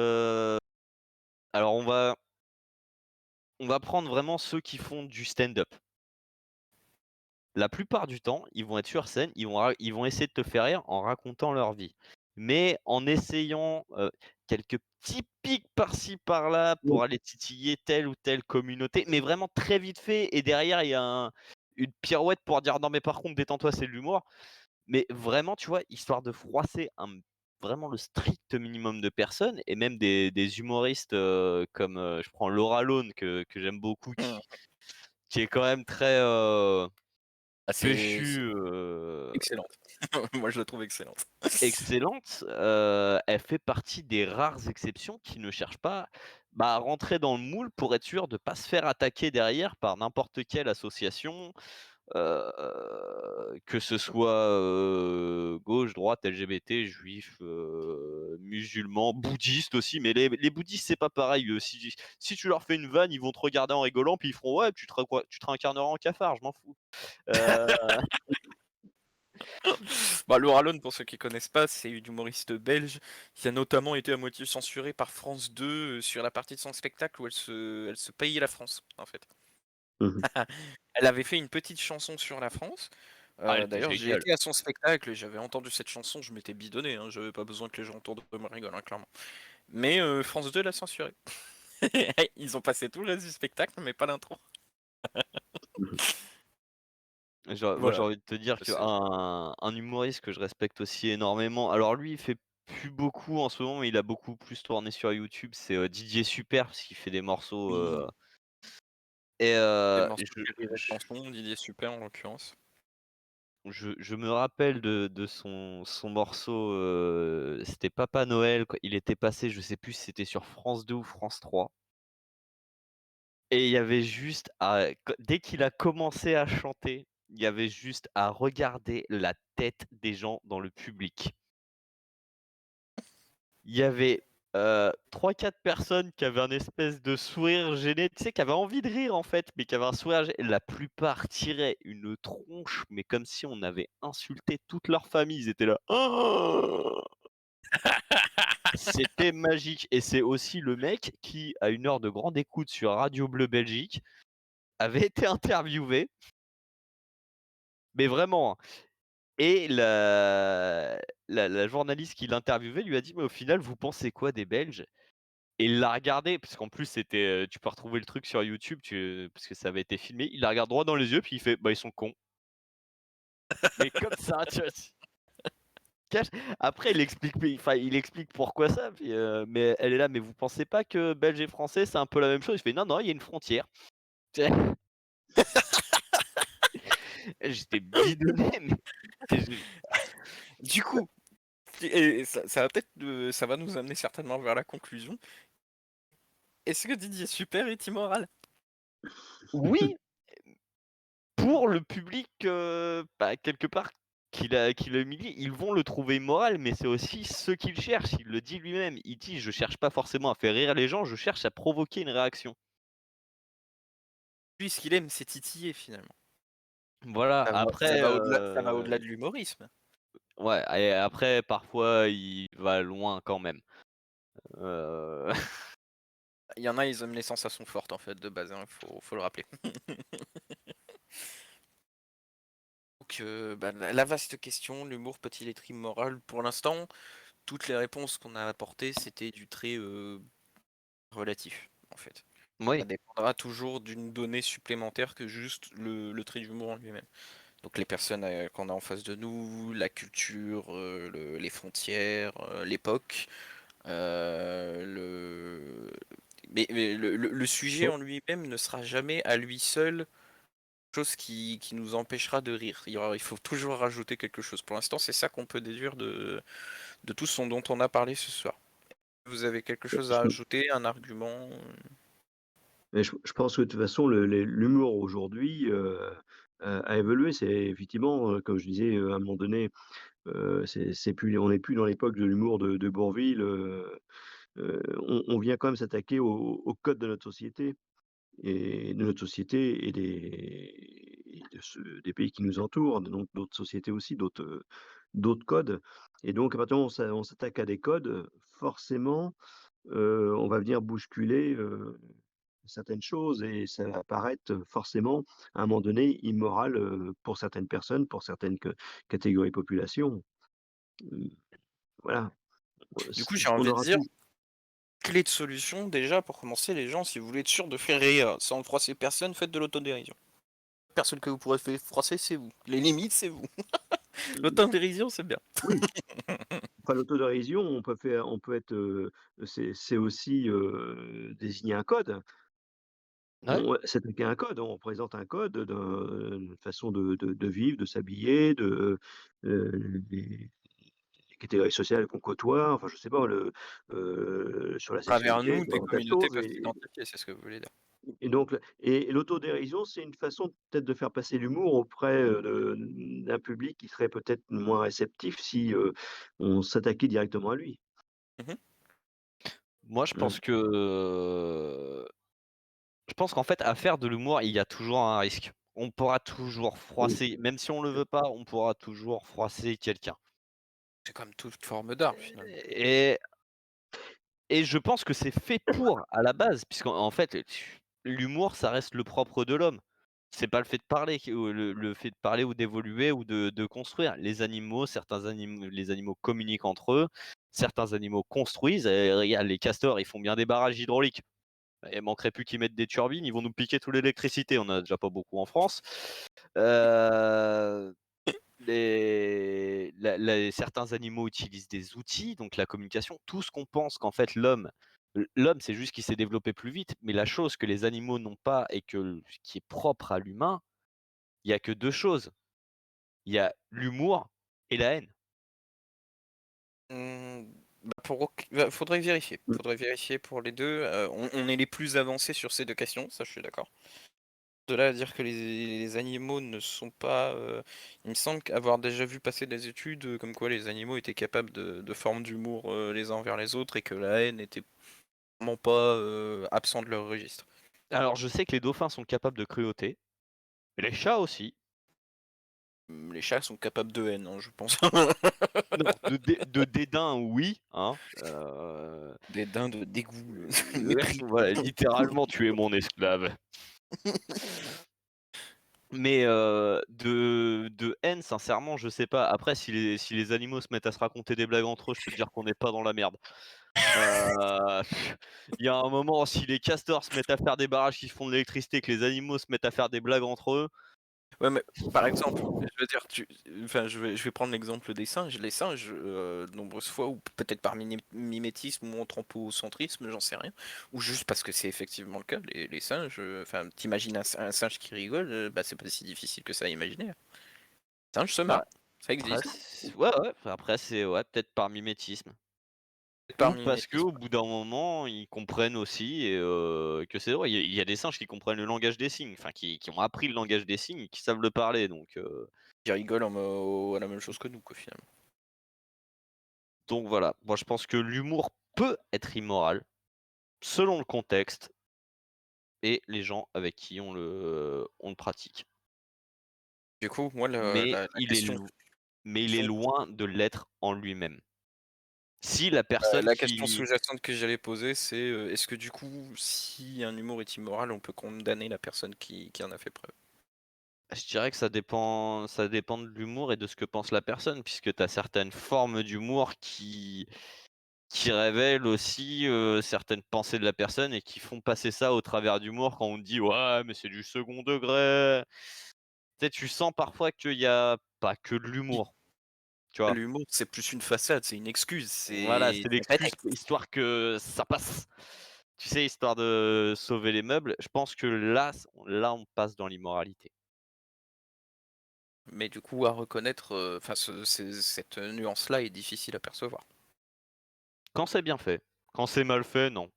alors on va prendre vraiment ceux qui font du stand-up. La plupart du temps, ils vont être sur scène, ils vont essayer de te faire rire en racontant leur vie. Mais en essayant, quelques petits pics par-ci par-là Oui. pour aller titiller telle ou telle communauté, mais vraiment très vite fait et derrière il y a une pirouette pour dire: «Non mais par contre détends-toi, c'est de l'humour». Mais vraiment, tu vois, histoire de froisser vraiment le strict minimum de personnes et même des humoristes, comme, je prends Laura Lone que j'aime beaucoup Mmh. qui est quand même très, Ah c'est péchu, excellente. Moi je la trouve excellente. excellente, elle fait partie des rares exceptions qui ne cherchent pas, bah, à rentrer dans le moule pour être sûr de pas se faire attaquer derrière par n'importe quelle association, que ce soit, gauche, droite, LGBT, juifs, musulmans, bouddhistes aussi, mais les bouddhistes, c'est pas pareil, si tu leur fais une vanne, ils vont te regarder en rigolant, puis ils feront: «Ouais, tu te réincarneras en cafard, je m'en fous». Heu Bah, Laura Lone, pour ceux qui connaissent pas, c'est une humoriste belge qui a notamment été à moitié censurée par France 2 sur la partie de son spectacle où elle se payait la France, en fait. Mmh. Elle avait fait une petite chanson sur la France. Ah, elle était D'ailleurs, j'ai géniale. été à son spectacle et j'avais entendu cette chanson, je m'étais bidonné, hein, j'avais pas besoin que les gens autour de moi rigolent, hein, clairement. Mais France 2 l'a censuré. Ils ont passé tout le reste du spectacle, mais pas l'intro. Mmh. Moi, j'ai Voilà, envie de te dire c'est qu'un humoriste que je respecte aussi énormément, alors lui, il fait plus beaucoup en ce moment, mais il a beaucoup plus tourné sur YouTube, c'est, Didier Super, parce qu'il fait des morceaux, oui, et des morceaux de rire et chanson, Didier Super en l'occurrence. je me rappelle de son morceau, c'était Papa Noël, quoi. Il était passé, je sais plus si c'était sur France 2 ou France 3 et il y avait juste à dès qu'il a commencé à chanter, il y avait juste à regarder la tête des gens dans le public. Il y avait, 3-4 personnes qui avaient un espèce de sourire gêné, tu sais, qui avaient envie de rire, en fait, mais qui avaient un sourire gê la plupart tiraient une tronche, mais comme si on avait insulté toute leur famille. Ils étaient là: «Oh!» C'était magique et c'est aussi le mec qui, à une heure de grande écoute sur Radio Bleu Belgique, avait été interviewé, mais vraiment, hein, et la journaliste qui l'interviewait lui a dit: «Mais au final, vous pensez quoi des Belges?» Et il l'a regardé, parce qu'en plus c'était, tu peux retrouver le truc sur YouTube, parce que ça avait été filmé. Il la regarde droit dans les yeux, puis il fait: «Bah, ils sont cons». Mais comme ça, tu vois? Cache après il explique pourquoi ça, puis, mais elle est là: «Mais vous pensez pas que belge et français, c'est un peu la même chose?» Il fait: «Non, non, il y a une frontière». Tu sais? J'étais bidonné, mais je Du coup, et ça va peut-être, ça va nous amener certainement vers la conclusion. Est-ce que Didier Super est immoral? oui, pour le public, bah, quelque part qu'il a humilié, ils vont le trouver immoral, mais c'est aussi ce qu'il cherche. Il le dit lui-même. Il dit: «Je cherche pas forcément à faire rire les gens, je cherche à provoquer une réaction». Lui, ce qu'il aime, c'est titiller finalement. Voilà, après, Ça va au-delà de l'humorisme. ouais et après parfois il va loin quand même. Heu, Il y en a, ils aiment les sensations fortes en fait de base, hein, faut le rappeler. Donc bah, la vaste question, l'humour peut-il être immoral? Pour l'instant, toutes les réponses qu'on a apportées, c'était du trait, relatif, en fait. Ça oui, dépendra toujours d'une donnée supplémentaire que juste le trait d'humour en lui-même. Donc les personnes, qu'on a en face de nous, la culture, les frontières, l'époque, le mais le sujet bon, en lui-même ne sera jamais à lui seul chose qui nous empêchera de rire. Il faut toujours rajouter quelque chose. Pour l'instant, c'est ça qu'on peut déduire de tout ce dont on a parlé ce soir. Vous avez quelque Heu, chose à je ajouter, un argument? mais je pense que de toute façon l'humour aujourd'hui, a évolué. C'est effectivement, comme je disais, à un moment donné, c'est plus on n'est plus dans l'époque de l'humour de Bourvil, on vient quand même s'attaquer aux codes de notre société et des pays qui nous entourent, donc d'autres sociétés aussi, d'autres codes et donc à partir du moment où on s'attaque à des codes, forcément, on va venir bousculer, certaines choses et ça va paraître forcément, à un moment donné, immoral, pour certaines personnes, pour certaines catégories de population. Mmh, voilà, Du coup, c j'ai on envie de aura dire, tout. clé de solution, déjà, pour commencer, les gens, si vous voulez être sûr de faire rire sans froisser personne, faites de l'autodérision. Personne que vous pourrez faire froisser, c'est vous. Les limites, c'est vous. L'autodérision, c'est bien. Oui, enfin l'autodérision, on peut être, c'est aussi, désigner un code. Ouais. S'attaquer à un code, on représente un code d'une façon de vivre, de s'habiller, des catégories sociales qu'on côtoie, enfin je sais pas sur la À travers sexualité, nous, sur des un tas de communautés choses peuvent s'identifier, c'est ce que vous voulez dire. et donc l'autodérision, c'est une façon peut-être de faire passer l'humour auprès, d'un public qui serait peut-être moins réceptif si, on s'attaquait directement à lui. Mmh. Moi, Mmh. je pense qu'en fait, à faire de l'humour, il y a toujours un risque. On pourra toujours Oui, froisser, même si on le veut pas, on pourra toujours froisser quelqu'un. C'est comme toute forme d'art, finalement. Et et je pense que c'est fait pour, à la base, puisqu'en en fait, l'humour, ça reste le propre de l'homme. C'est pas le fait de parler qui ou le fait de parler ou d'évoluer ou de construire. Les animaux, certains animaux les animaux communiquent entre eux, certains animaux construisent et regarde les castors, ils font bien des barrages hydrauliques. Il manquerait plus qu'ils mettent des turbines, ils vont nous piquer toute l'électricité, on en a déjà pas beaucoup en France. Heu, certains animaux utilisent des outils, donc la communication, tout ce qu'on pense qu'en fait l'homme c'est juste qu'il s'est développé plus vite, mais la chose que les animaux n'ont pas et qui est propre à l'humain, il y a que 2 choses, il y a l'humour et la haine. Mmh, pour auc bah, faudrait vérifier. mmh, Faudrait vérifier pour les 2. On est les plus avancés sur ces 2 questions, ça je suis d'accord. De là à dire que les animaux ne sont pas, il me semble qu'avoir déjà vu passer des études, comme quoi les animaux étaient capables de formes d'humour, les uns envers les autres et que la haine était vraiment pas, absent de leur registre. Alors je sais que les dauphins sont capables de cruauté, les chats aussi. Les chats sont capables de haine, hein, je pense. Non, de dédain oui, hein, Des daims de dégoût, ouais, mépris. voilà, littéralement tu es mon esclave. Mais de haine, sincèrement, je sais pas. Après, si les animaux se mettent à se raconter des blagues entre eux, je peux te dire qu'on n'est pas dans la merde. Heu, il y a un moment, si les castors se mettent à faire des barrages qui font de l'électricité, que les animaux se mettent à faire des blagues entre eux, Ouais, mais par exemple, je veux dire, enfin, je vais prendre l'exemple des singes. Les singes, de nombreuses fois, ou peut-être par mimétisme ou anthropocentrisme, j'en sais rien, ou juste parce que c'est effectivement le cas, les singes, enfin, t'imagines un singe qui rigole, bah, c'est pas si difficile que ça à imaginer. Un singe se bah, marre, ça après existe. ouais, ouais, après c'est ouais, peut-être par mimétisme Par ou parce mimétisme. qu'au bout d'un moment, ils comprennent aussi et que c'est vrai. Il y a des singes qui comprennent le langage des signes, enfin qui ont appris le langage des signes et qui savent le parler Qui rigolent à la même chose que nous, quoi, finalement. donc voilà. Moi, je pense que l'humour peut être immoral selon le contexte et les gens avec qui on le pratique. Du coup, moi, Mais la question, il est loin de l'être en lui-même. Si la personne la question qui sous-jacente que j'allais poser, c'est, est-ce que du coup, si un humour est immoral, on peut condamner la personne qui en a fait preuve? je dirais que ça dépend de l'humour et de ce que pense la personne, puisque tu as certaines formes d'humour qui révèlent aussi, certaines pensées de la personne et qui font passer ça au travers d'humour quand on dit: «Ouais, mais c'est du second degré». Tu sais, tu sens parfois qu'il y a pas que de Oui, l'humour, tu vois? l'humour, c'est plus une façade, c'est une excuse, Voilà, c'est c'est un l'excuse prétexte. histoire que ça passe. Tu sais, histoire de sauver les meubles. Je pense que là, on passe dans l'immoralité. Mais du coup, à reconnaître, enfin, cette nuance-là est difficile à percevoir. Quand c'est bien fait. Quand c'est mal fait, non.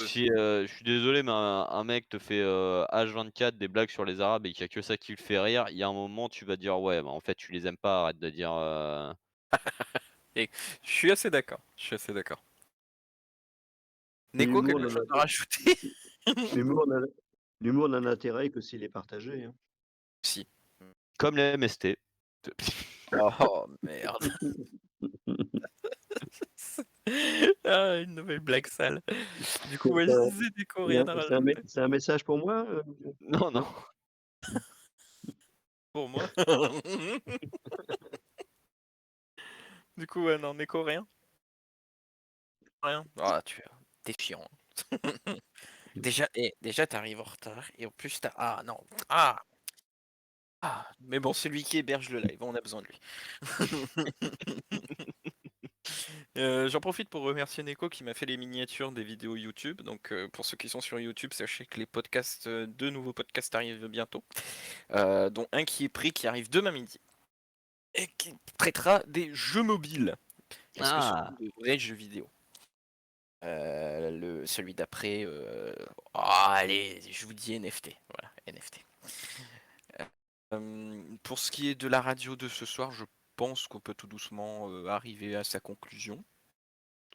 Si, je suis désolé, mais un mec te fait, H24 des blagues sur les arabes et qu'il y a que ça qui le fait rire, il y a un moment tu vas dire: «Ouais, bah, en fait tu les aimes pas, arrête de dire, Et je suis assez d'accord, je suis assez d'accord. Mais Neko, quelque chose à rajouter? l'humour n'a l'humour n'a d'intérêt que s'il est partagé, hein. Si. comme les MST». Oh merde. Ah, une nouvelle blague sale. Du coup, ouais, je C'est disais Neko, rien à rajouter c'est un message pour moi, Non, non. non? pour moi. Du coup, ouais, non, Neko, rien? Rien? Ah, tu es chiant. Déjà tu arrives en retard et en plus tu ah non, ah! Ah! Mais bon, c'est lui qui héberge le live, on a besoin de lui. J'en profite pour remercier Neko qui m'a fait les miniatures des vidéos YouTube. Donc, pour ceux qui sont sur YouTube, sachez que les podcasts, 2 nouveaux podcasts arrivent bientôt, dont un qui est pris, qui arrive demain midi et qui traitera des jeux mobiles. Parce que ce sont Ah! de vrais jeux vidéo. Celui d'après, allez, je vous dis NFT, voilà, NFT. Pour ce qui est de la radio de ce soir, je pense qu'on peut tout doucement, arriver à sa conclusion.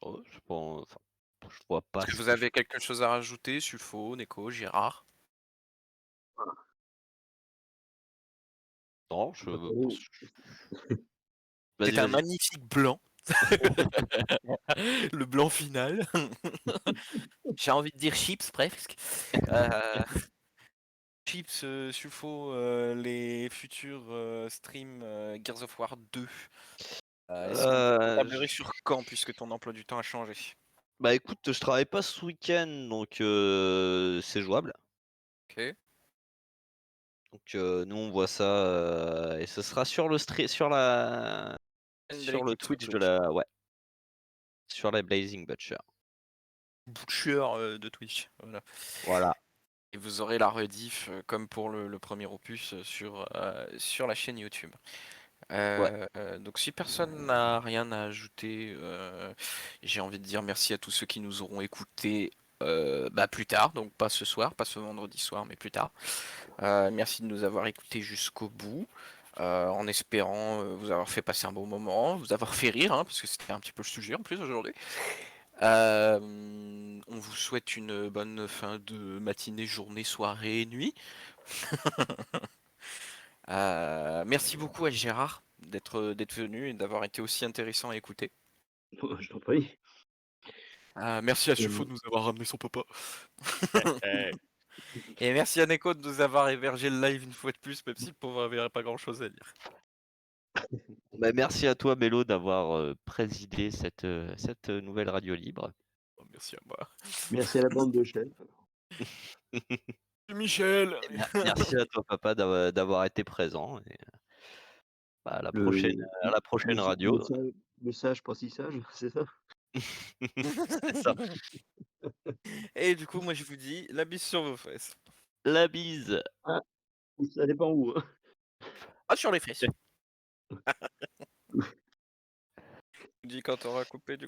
Oh, je pen enfin, je vois pas Est-ce que ce vous qu'il faut. avez quelque chose à rajouter, Sulfo, Neko, Gérard? Non, je pense C'est vas-y, un vas-y. magnifique blanc, le blanc final. J'ai envie de dire chips presque. Heu, Chips, Sulfo, les futurs, streams, Gears of War 2, est-ce qu'on peut tablerait Je sur quand puisque ton emploi du temps a changé? Bah, écoute, je travaille pas ce week-end donc c'est jouable. OK. Donc nous on voit ça, et ce sera sur le sur le Blazing Twitch de Butcher. la ouais, sur la Blazing Butcher. Butcher, de Twitch, voilà. Voilà. Et vous aurez la rediff, comme pour le 1er opus, sur la chaîne YouTube. Ouais. Donc si personne n'a rien à ajouter, j'ai envie de dire merci à tous ceux qui nous auront écoutés, plus tard, donc pas ce soir, pas ce vendredi soir, mais plus tard. Merci de nous avoir écoutés jusqu'au bout, en espérant, vous avoir fait passer un bon moment, vous avoir fait rire, hein, parce que c'était un petit peu le sujet en plus aujourd'hui. On vous souhaite une bonne fin de matinée, journée, soirée, nuit. Merci beaucoup à Gérard d'être venu et d'avoir été aussi intéressant à écouter. Je t'en prie. Merci à Sufo Hem, de nous avoir ramené son papa. Et merci à Neko de nous avoir hébergé le live une fois de plus, même si le pauvre avait pas grand chose à dire. Bah, merci à toi Mélo d'avoir, présidé cette nouvelle radio libre. Oh, merci à moi. merci à la bande de chefs. Michel! Et merci à toi papa d'avoir été présent et bah, Le à la prochaine le radio. sage le sage pas si sage, c'est ça? C'est ça. Et du coup, moi je vous dis la bise sur vos fesses. La bise. Ah, ça dépend où, hein. Ah, sur les fesses. Je vous dis quand on aura coupé du